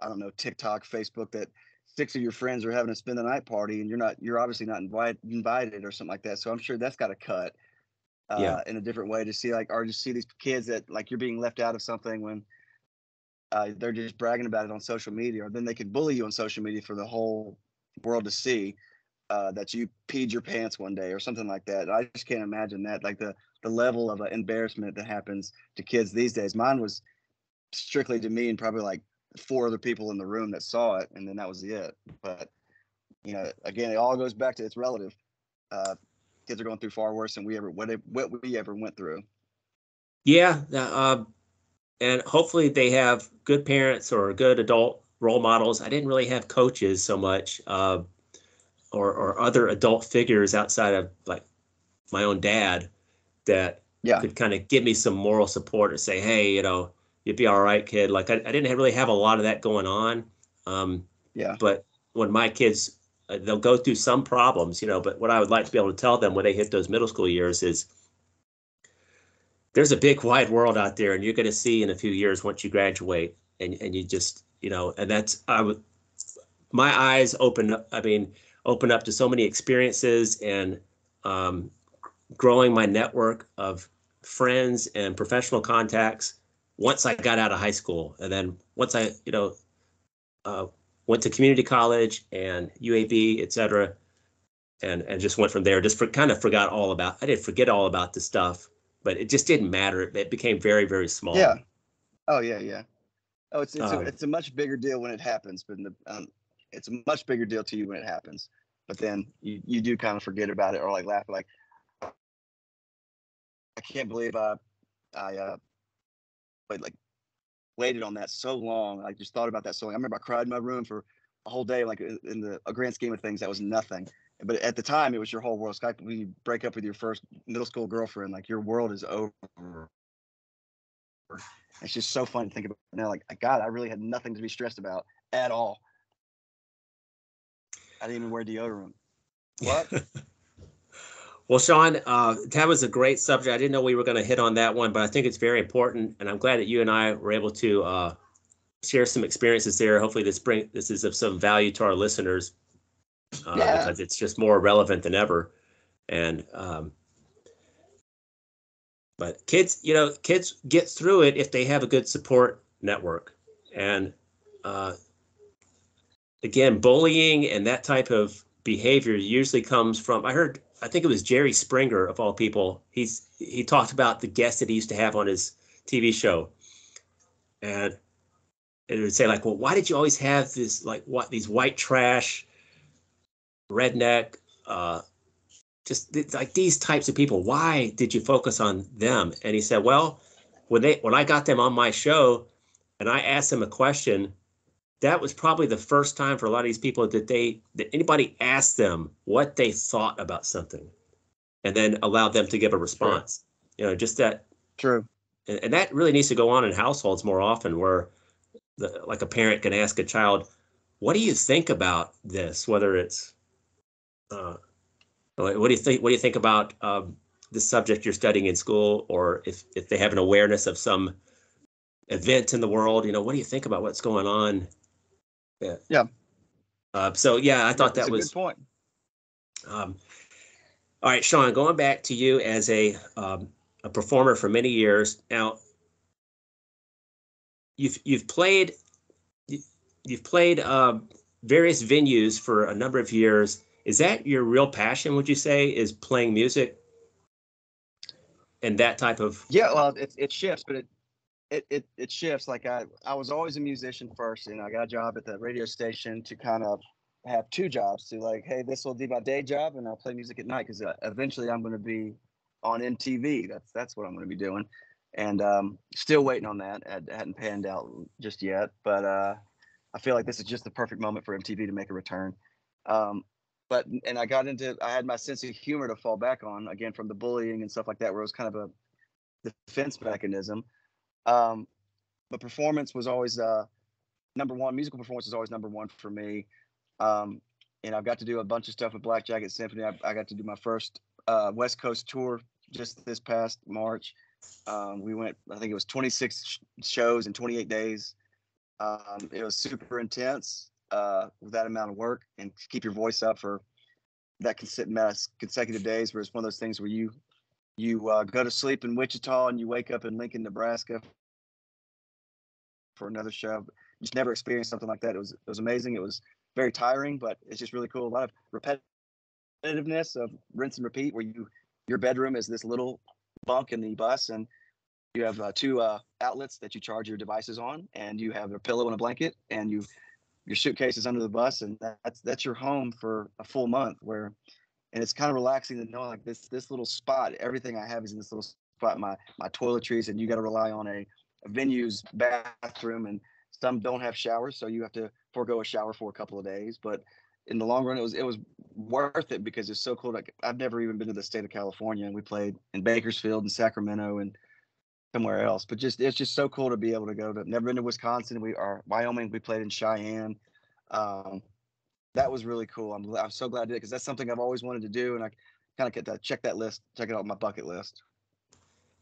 I don't know, TikTok, Facebook, that 6 of your friends are having a spend the night party and you're obviously not invited or something like that. So I'm sure that's got to cut Yeah. in a different way to see or just see these kids that like you're being left out of something when they're just bragging about it on social media, or then they could bully you on social media for the whole world to see. That you peed your pants one day or something like that. I just can't imagine that, like the level of embarrassment that happens to kids these days. Mine was strictly to me and probably like 4 other people in the room that saw it, and then that was it. But again, it all goes back to it's relative. Kids are going through far worse than what we ever went through. Yeah. And hopefully they have good parents or good adult role models. I didn't really have coaches so much, or other adult figures outside of like my own dad that Yeah. could kind of give me some moral support and say, hey, you'd be all right, kid. Like I didn't really have a lot of that going on. Yeah. But when my kids, they'll go through some problems, but what I would like to be able to tell them when they hit those middle school years is there's a big wide world out there, and you're going to see in a few years once you graduate, and you just, and that's, my eyes open up. I mean, open up to so many experiences, and um, growing my network of friends and professional contacts once I got out of high school. And then once I, uh, went to community college and UAB, et cetera, and just went from there, kind of forgot all about, I didn't forget all about the stuff, but it just didn't matter. It became very, very Yeah. small. Oh yeah. Yeah. Oh, Um, it's a much bigger deal when it happens, but it's a much bigger deal to you when it happens. But then you do kind of forget about it or like laugh like, I can't believe I like waited on that so long. I just thought about that so long. I remember I cried in my room for a whole day. Like in the a grand scheme of things, that was nothing. But at the time, it was your whole world. It's like when you break up with your first middle school girlfriend, like your world is over. It's just so fun to think about now. Like, God, I really had nothing to be stressed about at all. I didn't even wear deodorant. What? well, Sean, that was a great subject. I didn't know we were going to hit on that one, but I think it's very important, and I'm glad that you and I were able to share some experiences there. Hopefully, this is of some value to our listeners, Yeah. because it's just more relevant than ever. And but kids get through it if they have a good support network. And again, bullying and that type of behavior usually comes from, I think it was Jerry Springer of all people. He talked about the guests that he used to have on his TV show, and it would say like, well, why did you always have this, like, what, these white trash redneck, just like these types of people? Why did you focus on them? And he said, well, when I got them on my show and I asked them a question, that was probably the first time for a lot of these people that anybody asked them what they thought about something and then allowed them to give a True. response. Just that. True. And that really needs to go on in households more often, where like a parent can ask a child, what do you think about this? Whether it's, what do you think? What do you think about the subject you're studying in school, or if they have an awareness of some event in the world, what do you think about what's going on? Yeah. Yeah. So yeah, I thought That's that a good was. point. All right, Sean, going back to you as a performer for many years now. You've played various venues for a number of years. Is that your real passion, would you say, is playing music and that type of? Yeah, well, it shifts, but it shifts. Like I was always a musician first, and I got a job at the radio station to kind of have two jobs. To like, hey, this will be my day job, and I'll play music at night because eventually I'm going to be on MTV. That's what I'm going to be doing, and still waiting on that. It hadn't panned out just yet, but I feel like this is just the perfect moment for MTV to make a return. And I had my sense of humor to fall back on again from the bullying and stuff like that, where it was kind of a defense mechanism. But performance was always number one. Musical performance was always number one for me. And I've got to do a bunch of stuff with Black Jacket Symphony. I got to do my first West Coast tour just this past March. We went, I think it was 26 shows in 28 days. It was super intense with that amount of work and to keep your voice up for that consecutive days, where it's one of those things where you go to sleep in Wichita and you wake up in Lincoln, Nebraska for another show. Just never experienced something like that. It was amazing. It was very tiring, but it's just really cool. A lot of repetitiveness of rinse and repeat, where your bedroom is this little bunk in the bus, and you have two outlets that you charge your devices on, and you have a pillow and a blanket, and your suitcase is under the bus, and that's your home for a full month. And it's kind of relaxing to know like this little spot. Everything I have is in this little spot. My toiletries, and you got to rely on a venue's bathroom, and some don't have showers, so you have to forego a shower for a couple of days. But in the long run, it was worth it because it's so cool. Like I've never even been to the state of California, and we played in Bakersfield and Sacramento and somewhere else. But it's just so cool to be able to go to. Never been to Wisconsin. Wyoming. We played in Cheyenne. That was really cool. I'm so glad I did it because that's something I've always wanted to do, and I kind of get to check that list, check it out on my bucket list.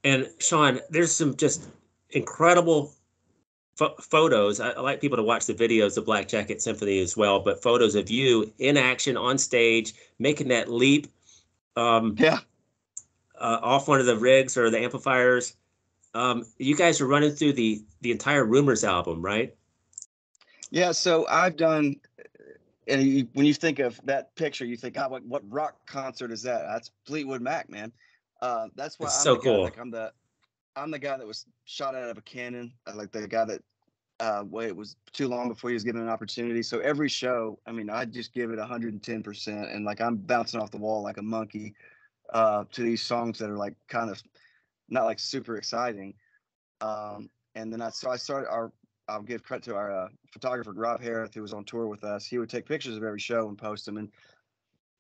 And Sean, there's some just incredible photos. I like people to watch the videos of Black Jacket Symphony as well, but photos of you in action on stage, making that leap off one of the rigs or the amplifiers. You guys are running through the entire Rumors album, right? Yeah, so I've done, and when you think of that picture, you think, oh, what rock concert is that? That's Fleetwood Mac, man. That's why It's I'm so the guy. cool. Like I'm the guy that was shot out of a cannon. Like the guy that it was too long before he was given an opportunity. So every show, I mean, I just give it 110%, and like I'm bouncing off the wall like a monkey to these songs that are like kind of not like super exciting. And then I started I'll give credit to our photographer, Rob Harris, who was on tour with us. He would take pictures of every show and post them. And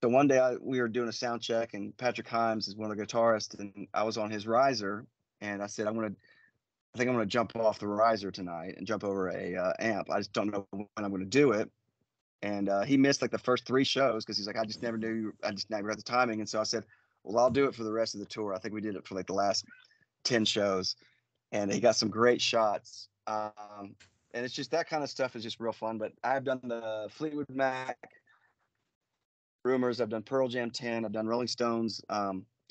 so one day we were doing a sound check, and Patrick Himes is one of the guitarists, and I was on his riser, and I said, I think I'm going to jump off the riser tonight and jump over a amp. I just don't know when I'm going to do it. And he missed like the first 3 shows because he's like, I just never got the timing. And so I said, well, I'll do it for the rest of the tour. I think we did it for like the last 10 shows, and he got some great shots. And it's just that kind of stuff is just real fun. But I've done the Fleetwood Mac, Rumors. I've done Pearl Jam 10. I've done Rolling Stones,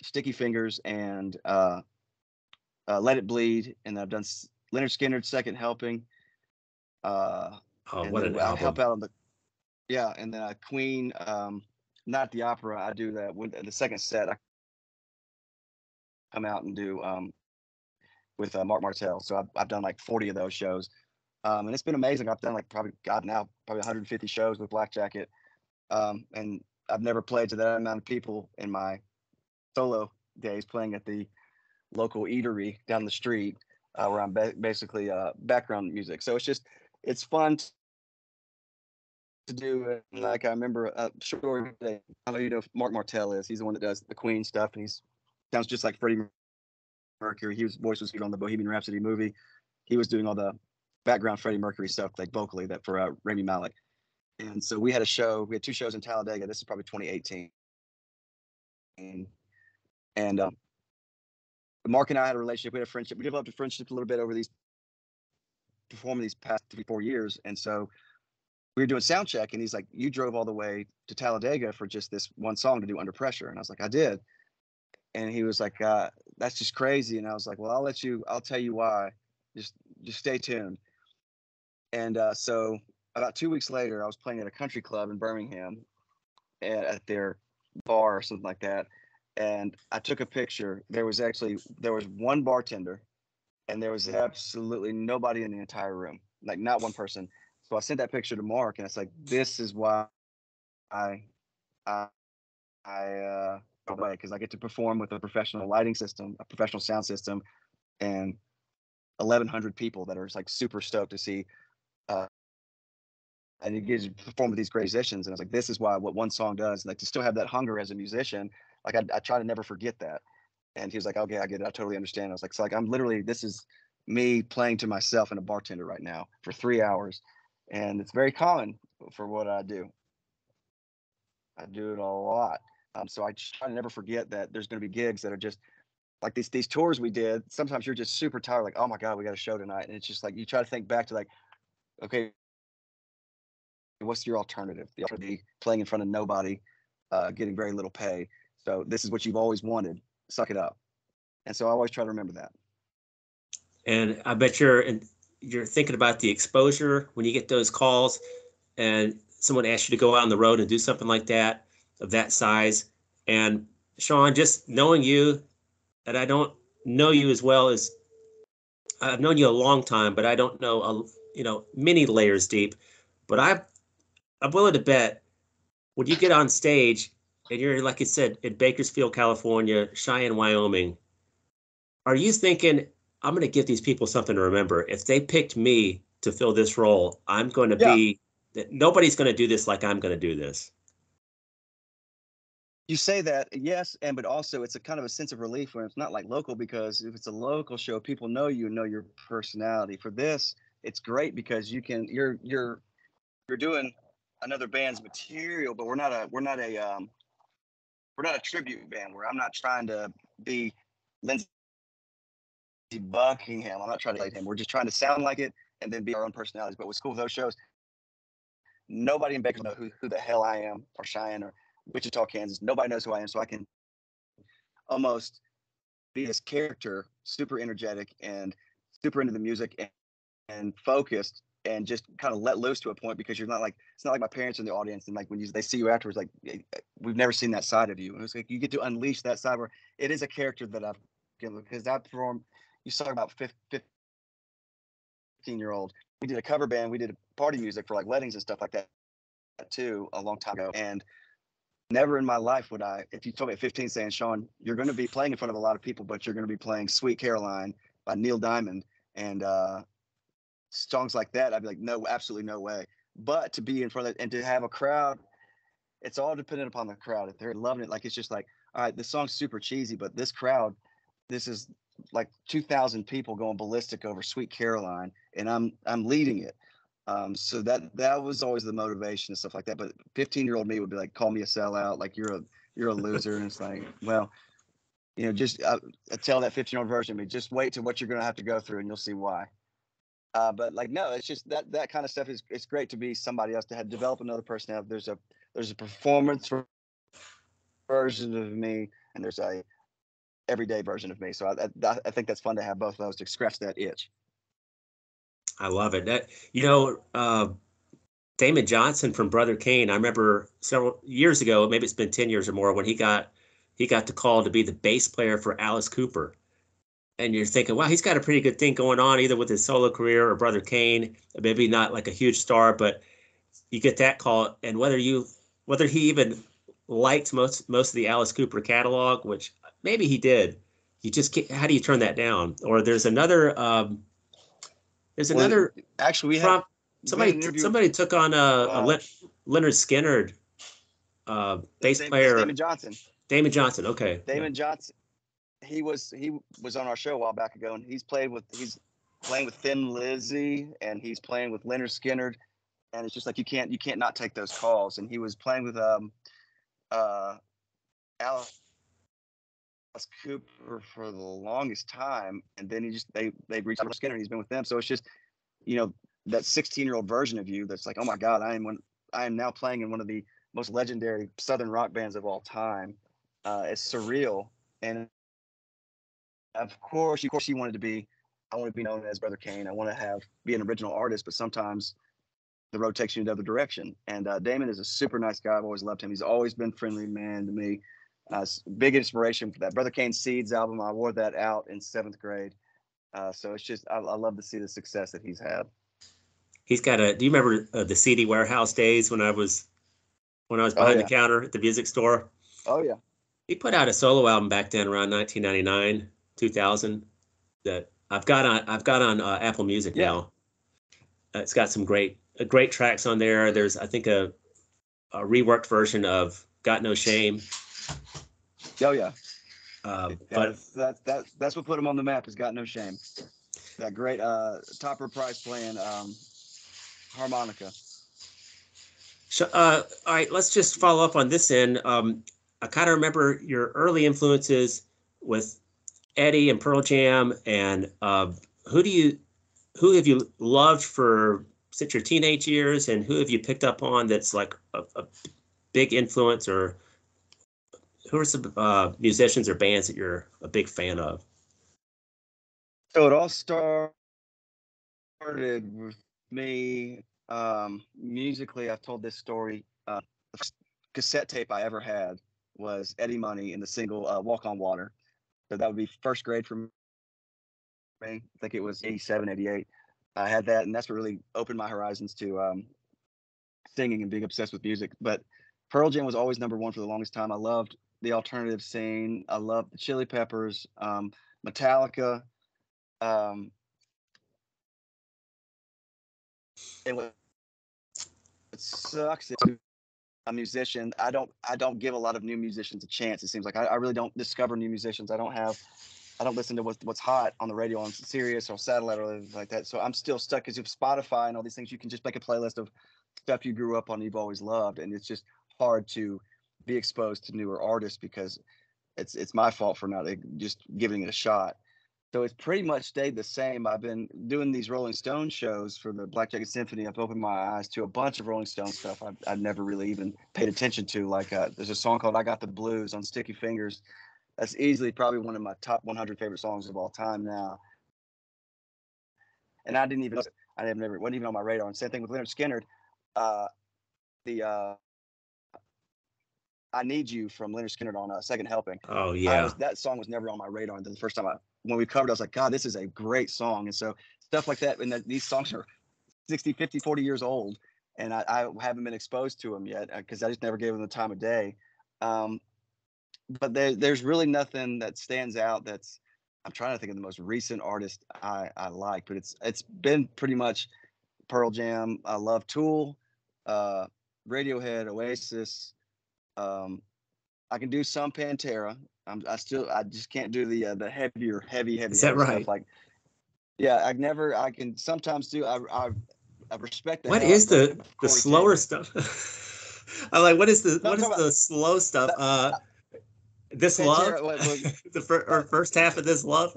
Sticky Fingers, and Let It Bleed. And I've done Leonard Skinner's Second Helping. Oh, and what then an I album. help out on and then Queen, not the opera. I do that when the second set. I come out and do with Mark Martel. So I've done like 40 of those shows. And it's been amazing. I've done like probably 150 shows with Black Jacket. And I've never played to that amount of people in my solo days playing at the local eatery down the street. where I'm basically background music. So it's fun to do. And like I remember, sure, I know you know who Mark Martell is. He's the one that does the Queen stuff, and he's sounds just like Freddie Mercury. His voice was on the Bohemian Rhapsody movie. He was doing all the background Freddie Mercury stuff, like vocally, that for Rami Malek. And so we had a show. We had 2 shows in Talladega. This is probably 2018. And Mark and I had a relationship. We had a friendship. We developed a friendship a little bit over these performing these past 3-4 years. And so we were doing sound check, and he's like, "You drove all the way to Talladega for just this one song to do Under Pressure." And I was like, "I did." And he was like, "That's just crazy." And I was like, "Well, I'll tell you why. Just stay tuned." And so about 2 weeks later, I was playing at a country club in Birmingham at their bar or something like that. And I took a picture. There was one bartender, and there was absolutely nobody in the entire room, like not one person. So I sent that picture to Mark, and it's like, this is why I because I get to perform with a professional lighting system, a professional sound system, and 1,100 people that are like super stoked to see. And you get to perform with these great musicians, and I was like, this is why what one song does, and like to still have that hunger as a musician. Like I try to never forget that. And he was like, "Okay, I get it. I totally understand." I was like, "So like I'm literally, this is me playing to myself and a bartender right now for 3 hours, and it's very common for what I do. I do it a lot. So I just try to never forget that there's going to be gigs that are just like these tours we did. Sometimes you're just super tired, like, oh my god, we got a show tonight, and it's just like you try to think back to like, okay, what's your alternative? The alternative, playing in front of nobody, getting very little pay. So this is what you've always wanted. Suck it up." And so I always try to remember that. And I bet you're thinking about the exposure when you get those calls and someone asks you to go out on the road and do something like that, of that size. And Sean, just knowing you, and I don't know you as well as I've known you a long time, but I don't know, many layers deep. But I'm willing to bet when you get on stage and you're, like you said, in Bakersfield, California, Cheyenne, Wyoming, are you thinking, I'm going to give these people something to remember? If they picked me to fill this role, I'm going to Yeah, be that nobody's going to do this like I'm going to do this. you say that, yes, and but also it's a kind of a sense of relief when it's not like local, because if it's a local show, people know you, know your personality. For this, it's great because you're doing another band's material, but we're not a tribute band where I'm not trying to be Lindsey Buckingham. I'm not trying to like him. We're just trying to sound like it and then be our own personalities. But what's cool with those shows, nobody in Bakersfield knows who the hell I am, or Cheyenne, or Wichita, Kansas. Nobody knows who I am, so I can almost be this character, super energetic and super into the music and focused, and just kind of let loose to a point, because you're not like, it's not like my parents in the audience and like when they see you afterwards, like, we've never seen that side of you. And it's like you get to unleash that side where it is a character that I've given, because that perform, you talk about 15-year-old. We did a cover band, we did party music for like weddings and stuff like that too a long time ago. And never in my life would I, if you told me at 15 saying, "Sean, you're going to be playing in front of a lot of people, but you're going to be playing Sweet Caroline by Neil Diamond and songs like that," I'd be like, "No, absolutely no way." But to be in front of it and to have a crowd, it's all dependent upon the crowd. If they're loving it, like, it's just like, all right, this song's super cheesy, but this crowd, this is like 2,000 people going ballistic over Sweet Caroline, and I'm leading it. So that was always the motivation and stuff like that. But 15-year-old me would be like, call me a sellout, like you're a loser, and it's like, well, just I tell that 15-year-old version of me, just wait to what you're going to have to go through, and you'll see why. But like, no, it's just that kind of stuff is, it's great to be somebody else, to have develop another personality. There's a performance version of me, and there's a everyday version of me. So I think that's fun to have both of those to scratch that itch. I love it. Damon Johnson from Brother Kane. I remember several years ago, maybe it's been 10 years or more, when he got the call to be the bass player for Alice Cooper. And you're thinking, wow, he's got a pretty good thing going on, either with his solo career or Brother Kane. Maybe not like a huge star, but you get that call, and whether he even liked most of the Alice Cooper catalog, which maybe he did, you just can't, how do you turn that down? Or there's another actually we prompt. had an interview. Somebody took on Leonard Skinner, bass player Damon Johnson. Damon Johnson. Okay. Damon Johnson. He was on our show a while back ago, and he's playing with Thin Lizzy, and he's playing with Leonard Skinner, and it's just like you can't not take those calls. And he was playing with Alice Cooper for the longest time, and then they reached out to Skinner, and he's been with them. So it's just, that 16-year-old version of you that's like, oh my God, I am now playing in one of the most legendary Southern rock bands of all time. It's surreal, and of course you wanted to be. I want to be known as Brother Kane. I want to be an original artist, but sometimes the road takes you in the other direction. And Damon is a super nice guy. I've always loved him. He's always been friendly man to me. Big inspiration for that Brother Kane Seeds album. I wore that out in 7th grade. So it's just, I love to see the success that he's had. He's got do you remember the CD warehouse days when I was behind the counter at the music store? Oh yeah. He put out a solo album back then around 1999, 2000 that I've got on Apple Music now. It's got some great tracks on there. There's, I think, a reworked version of Got No Shame. Oh yeah. But that's what put him on the map. Is Got No Shame. That great Topper Price playing harmonica. So, all right, let's just follow up on this end. I kind of remember your early influences with Eddie and Pearl Jam, and who have you loved since your teenage years, and who have you picked up on that's like a big influence, or who are some musicians or bands that you're a big fan of? So it all started with me musically. I've told this story. The first cassette tape I ever had was Eddie Money in the single Walk on Water. So that would be 1st grade for me. I think it was 87, 88. I had that, and that's what really opened my horizons to singing and being obsessed with music. But Pearl Jam was always number one for the longest time. I loved the alternative scene. I loved the Chili Peppers, Metallica. And what sucks is a musician. I don't give a lot of new musicians a chance. It seems like I really don't discover new musicians. I don't listen to what's hot on the radio on Sirius or satellite or anything like that. So I'm still stuck because of Spotify and all these things. You can just make a playlist of stuff you grew up on, you've always loved, and it's just hard to be exposed to newer artists because it's my fault for not just giving it a shot. So it's pretty much stayed the same. I've been doing these Rolling Stone shows for the Black Jacket Symphony. I've opened my eyes to a bunch of Rolling Stone stuff I've never really even paid attention to. Like there's a song called I Got the Blues on Sticky Fingers. That's easily probably one of my top 100 favorite songs of all time now. And I didn't even, wasn't even on my radar. And same thing with Leonard Skinner. I Need You from Leonard Skinner on Second Helping. Oh yeah. That song was never on my radar until the first time when we covered it, I was like, God, this is a great song. And so stuff like that. And these songs are 60, 50, 40 years old. And I haven't been exposed to them yet because I just never gave them the time of day. But there's really nothing that stands out. I'm trying to think of the most recent artist I like, but it's been pretty much Pearl Jam. I love Tool, Radiohead, Oasis. I can do some Pantera. I just can't do the heavy Is that right? stuff. Like, yeah, I can sometimes do. I respect that. What is the slower stuff? I'm like, what is the slow stuff? This Pantera, Love, first half of This Love.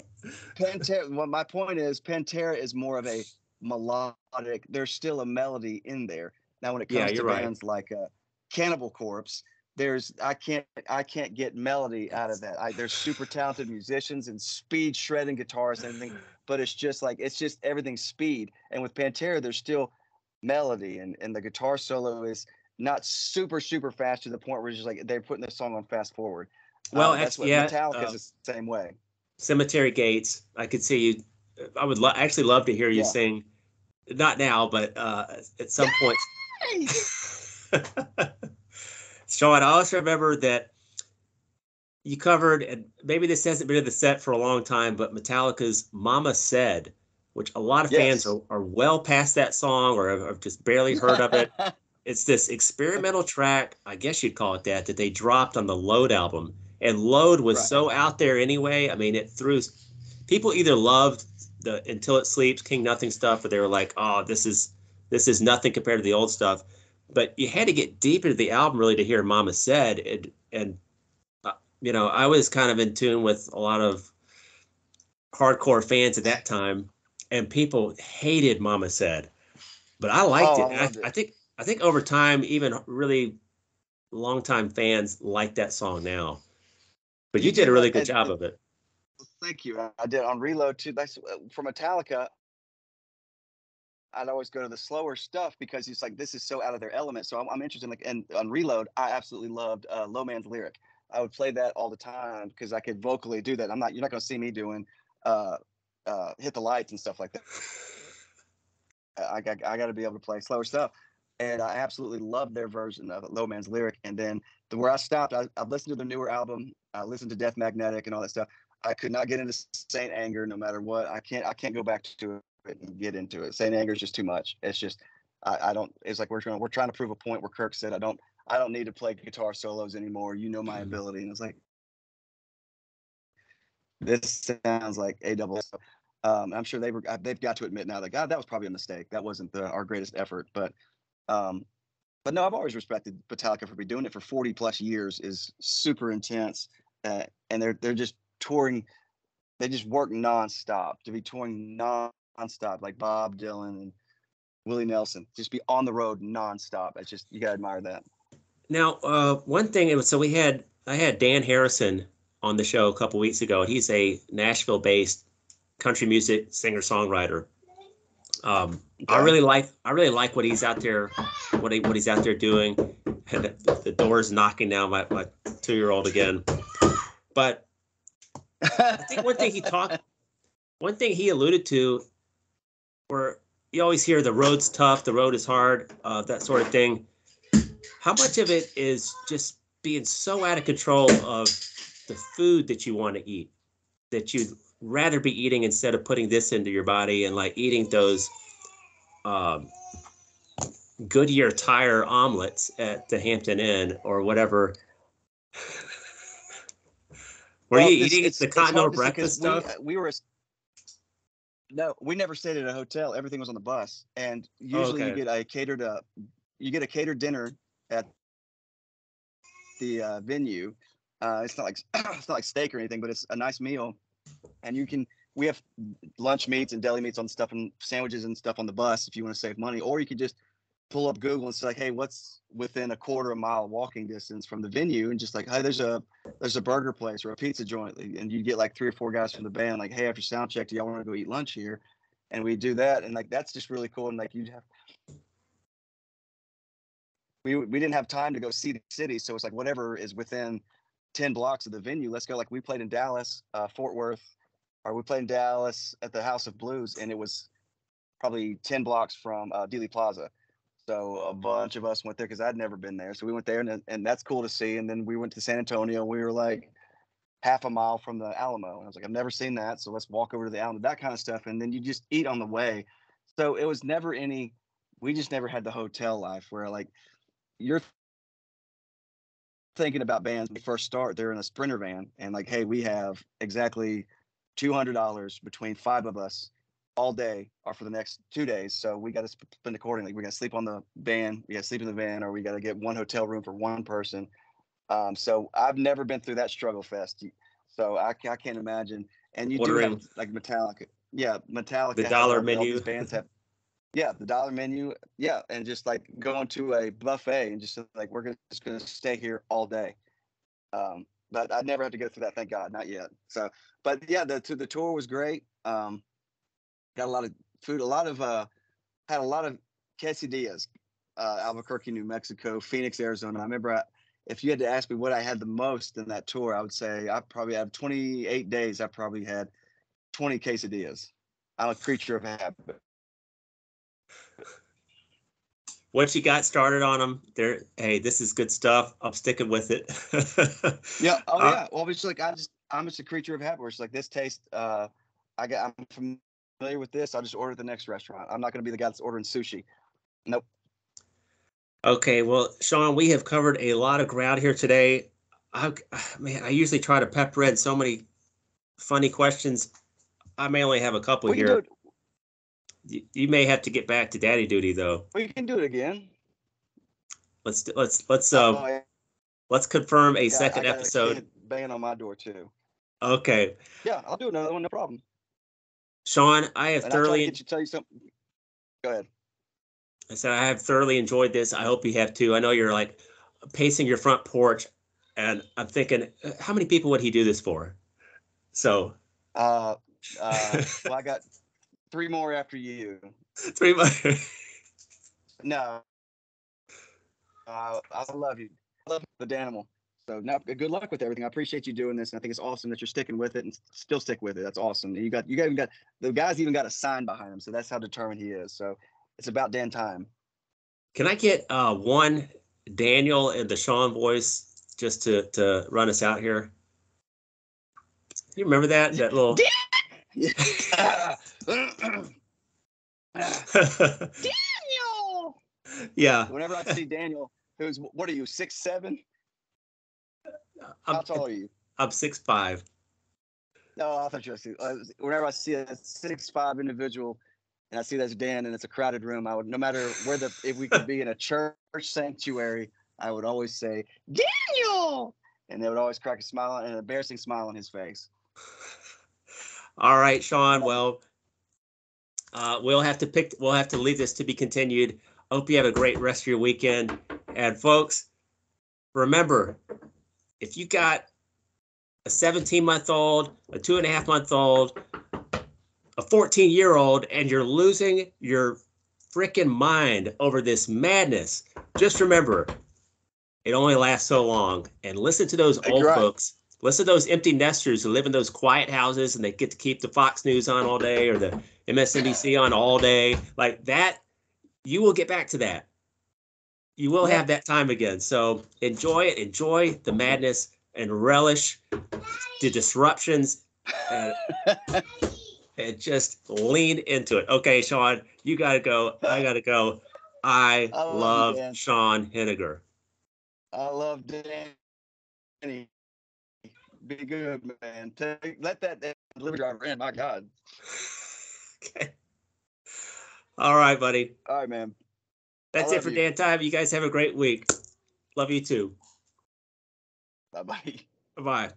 Pantera. Well, my point is, Pantera is more of a melodic. There's still a melody in there. Now, when it comes to bands like Cannibal Corpse, I can't get melody out of that. There's super talented musicians and speed shredding guitarists and everything, but it's just everything's speed. And with Pantera, there's still melody, and the guitar solo is not super fast to the point where it's just like they're putting the song on fast forward. Well, actually, Metallica is the same way. Cemetery Gates. I could see you. I would actually love to hear you sing. Not now, but at some point. Sean, I also remember that you covered, and maybe this hasn't been in the set for a long time, but Metallica's Mama Said, which a lot of fans Yes. are well past that song or have just barely heard of it. It's this experimental track, I guess you'd call it that, that they dropped on the Load album. And Load was Right. so out there anyway. I mean, it threw people either loved the Until It Sleeps, King Nothing stuff, or they were like, oh, this is nothing compared to the old stuff. But you had to get deep into the album really to hear Mama Said. And I was kind of in tune with a lot of hardcore fans at that time, and people hated Mama Said, but I liked Oh, it. I And loved I it. think I think over time, even really longtime fans like that song now. But you You did do a really like, good job of it. thank you. I did on Reload too. That's for Metallica. I'd always go to the slower stuff because it's like this is so out of their element. So I'm interested in, like, and on Reload, I absolutely loved Low Man's Lyric. I would play that all the time because I could vocally do that. You're not going to see me doing uh, Hit the Lights and stuff like that. I got to be able to play slower stuff. And I absolutely loved their version of Low Man's Lyric. And then where I stopped, I've listened to their newer album. I listened to Death Magnetic and all that stuff. I could not get into Saint Anger no matter what. I can't go back to it and get into it. Saint Anger is just too much. It's just I don't. It's like we're trying to prove a point where Kirk said I don't need to play guitar solos anymore. You know my ability. And it's like this sounds like a double. I'm sure they've got to admit now that God, that was probably a mistake. That wasn't our greatest effort. Um, but no, I've always respected Metallica for doing it for 40 plus years. Is super intense, and they're just touring. They just work nonstop to be touring nonstop, like Bob Dylan and Willie Nelson. Just be on the road nonstop. It's just you gotta admire that. Now, one thing, so I had Dan Harrison on the show a couple weeks ago, and he's a Nashville-based country music singer-songwriter. Okay. I really like what he's out there, what he's out there doing. And the door's knocking now, my 2-year-old again. But I think one thing he alluded to, where you always hear the road's tough, the road is hard, that sort of thing. How much of it is just being so out of control of the food that you want to eat, that you'd rather be eating instead of putting this into your body and like eating those um, Goodyear tire omelets at the Hampton Inn or whatever? Were you Well, eating the it's continental hard to say breakfast because stuff? we were no, we never stayed at a hotel. Everything was on the bus, and Oh, usually okay. you get a catered dinner at the venue. It's not like it's not like steak or anything, but it's a nice meal, and we have lunch meats and deli meats on stuff and sandwiches and stuff on the bus if you want to save money, or you could just pull up Google and say like, hey, what's within a quarter of a mile walking distance from the venue, and just like, hey, there's a burger place or a pizza joint, and you get like 3 or 4 guys from the band like, hey, after sound check, do y'all want to go eat lunch here? And we do that, and like that's just really cool. And like we didn't have time to go see the city, so it's like whatever is within 10 blocks of the venue, let's go. Like we played in Dallas, Fort Worth, or we played in Dallas at the House of Blues, and it was probably 10 blocks from Dealey Plaza. So a bunch of us went there because I'd never been there. So we went there, and that's cool to see. And then we went to San Antonio. We were like half a mile from the Alamo. And I was like, I've never seen that. So let's walk over to the Alamo, that kind of stuff. And then you just eat on the way. So it was never we just never had the hotel life where like you're thinking about bands when they first start, they're in a Sprinter van and like, hey, we have exactly $200 between 5 of us all day or for the next 2 days. So we got to spend accordingly. We got to sleep on the van. We got to sleep in the van, or we got to get one hotel room for one person. So I've never been through that struggle fest. So I can't imagine. And you do have Ordering like Metallica. Yeah, the Metallica has dollar all these menu. bands have. Yeah, the dollar menu. Yeah, and just like going to a buffet and just like we're just gonna stay here all day. But I never had to go through that, thank God, not yet. So, but yeah, the tour was great. Got a lot of food, had a lot of quesadillas. Albuquerque, New Mexico, Phoenix, Arizona. I remember if you had to ask me what I had the most in that tour, I would say I probably had 28 days. I probably had 20 quesadillas. I'm a creature of habit. Once you got started on them, there. Hey, this is good stuff. I'm sticking with it. Yeah. Oh Uh, yeah. Well, it's like I'm just a creature of habit. Where it's like this taste. I'm familiar with this. I'll just order at the next restaurant. I'm not going to be the guy that's ordering sushi. Nope. okay, well, Sean, we have covered a lot of ground here today. I, man, I usually try to pepper in so many funny questions. I may only have a couple We can do here. it. You may have to get back to daddy duty though. We can do it again. Oh yeah. Let's confirm a I second got a episode. kid banging on my door too. Okay, Yeah, I'll do another one. No problem. Sean, I have And I'll try to thoroughly. tell you something. Go ahead. I said I have thoroughly enjoyed this. I hope you have too. I know you're like pacing your front porch, and I'm thinking, how many people would he do this for? So Uh, well, I got 3 more after you. 3 months. No, I love you. I love the Danimal. So now, good luck with everything. I appreciate you doing this, and I think it's awesome that you're sticking with it and still stick with it. That's awesome. You even got the guy's even got a sign behind him, so that's how determined he is. So it's about damn time. Can I get one Daniel and the Sean voice just to run us out here? You remember that little? Daniel. Yeah, Whenever I see Daniel, what are you, 6'7"? How tall are you? I'm 6'5". No, I thought you were. Whenever I see a 6'5" individual, and I see that's Dan, and it's a crowded room, I would, no matter if we could be in a church sanctuary, I would always say Daniel, and they would always crack a smile, an embarrassing smile on his face. All right, Sean. Well, we'll have to leave this to be continued. Hope you have a great rest of your weekend. And folks, remember, if you got a 17-month-old, a 2.5-month-old, a 14-year-old, and you're losing your freaking mind over this madness, just remember, it only lasts so long. And listen to those old Right. folks. Listen to those empty nesters who live in those quiet houses and they get to keep the Fox News on all day or the MSNBC on all day. Like that, you will get back to that. You will have that time again. So enjoy it. Enjoy the madness and relish the disruptions and, and just lean into it. Okay, Sean, you got to go. I got to go. I love you, love Dan. Sean Heninger. I love Danny. Be good, man. Let that delivery driver in. My God. Okay. All right, buddy. All right, man. That's it for Dan Time. You guys have a great week. Love you too. Bye-bye. Bye-bye.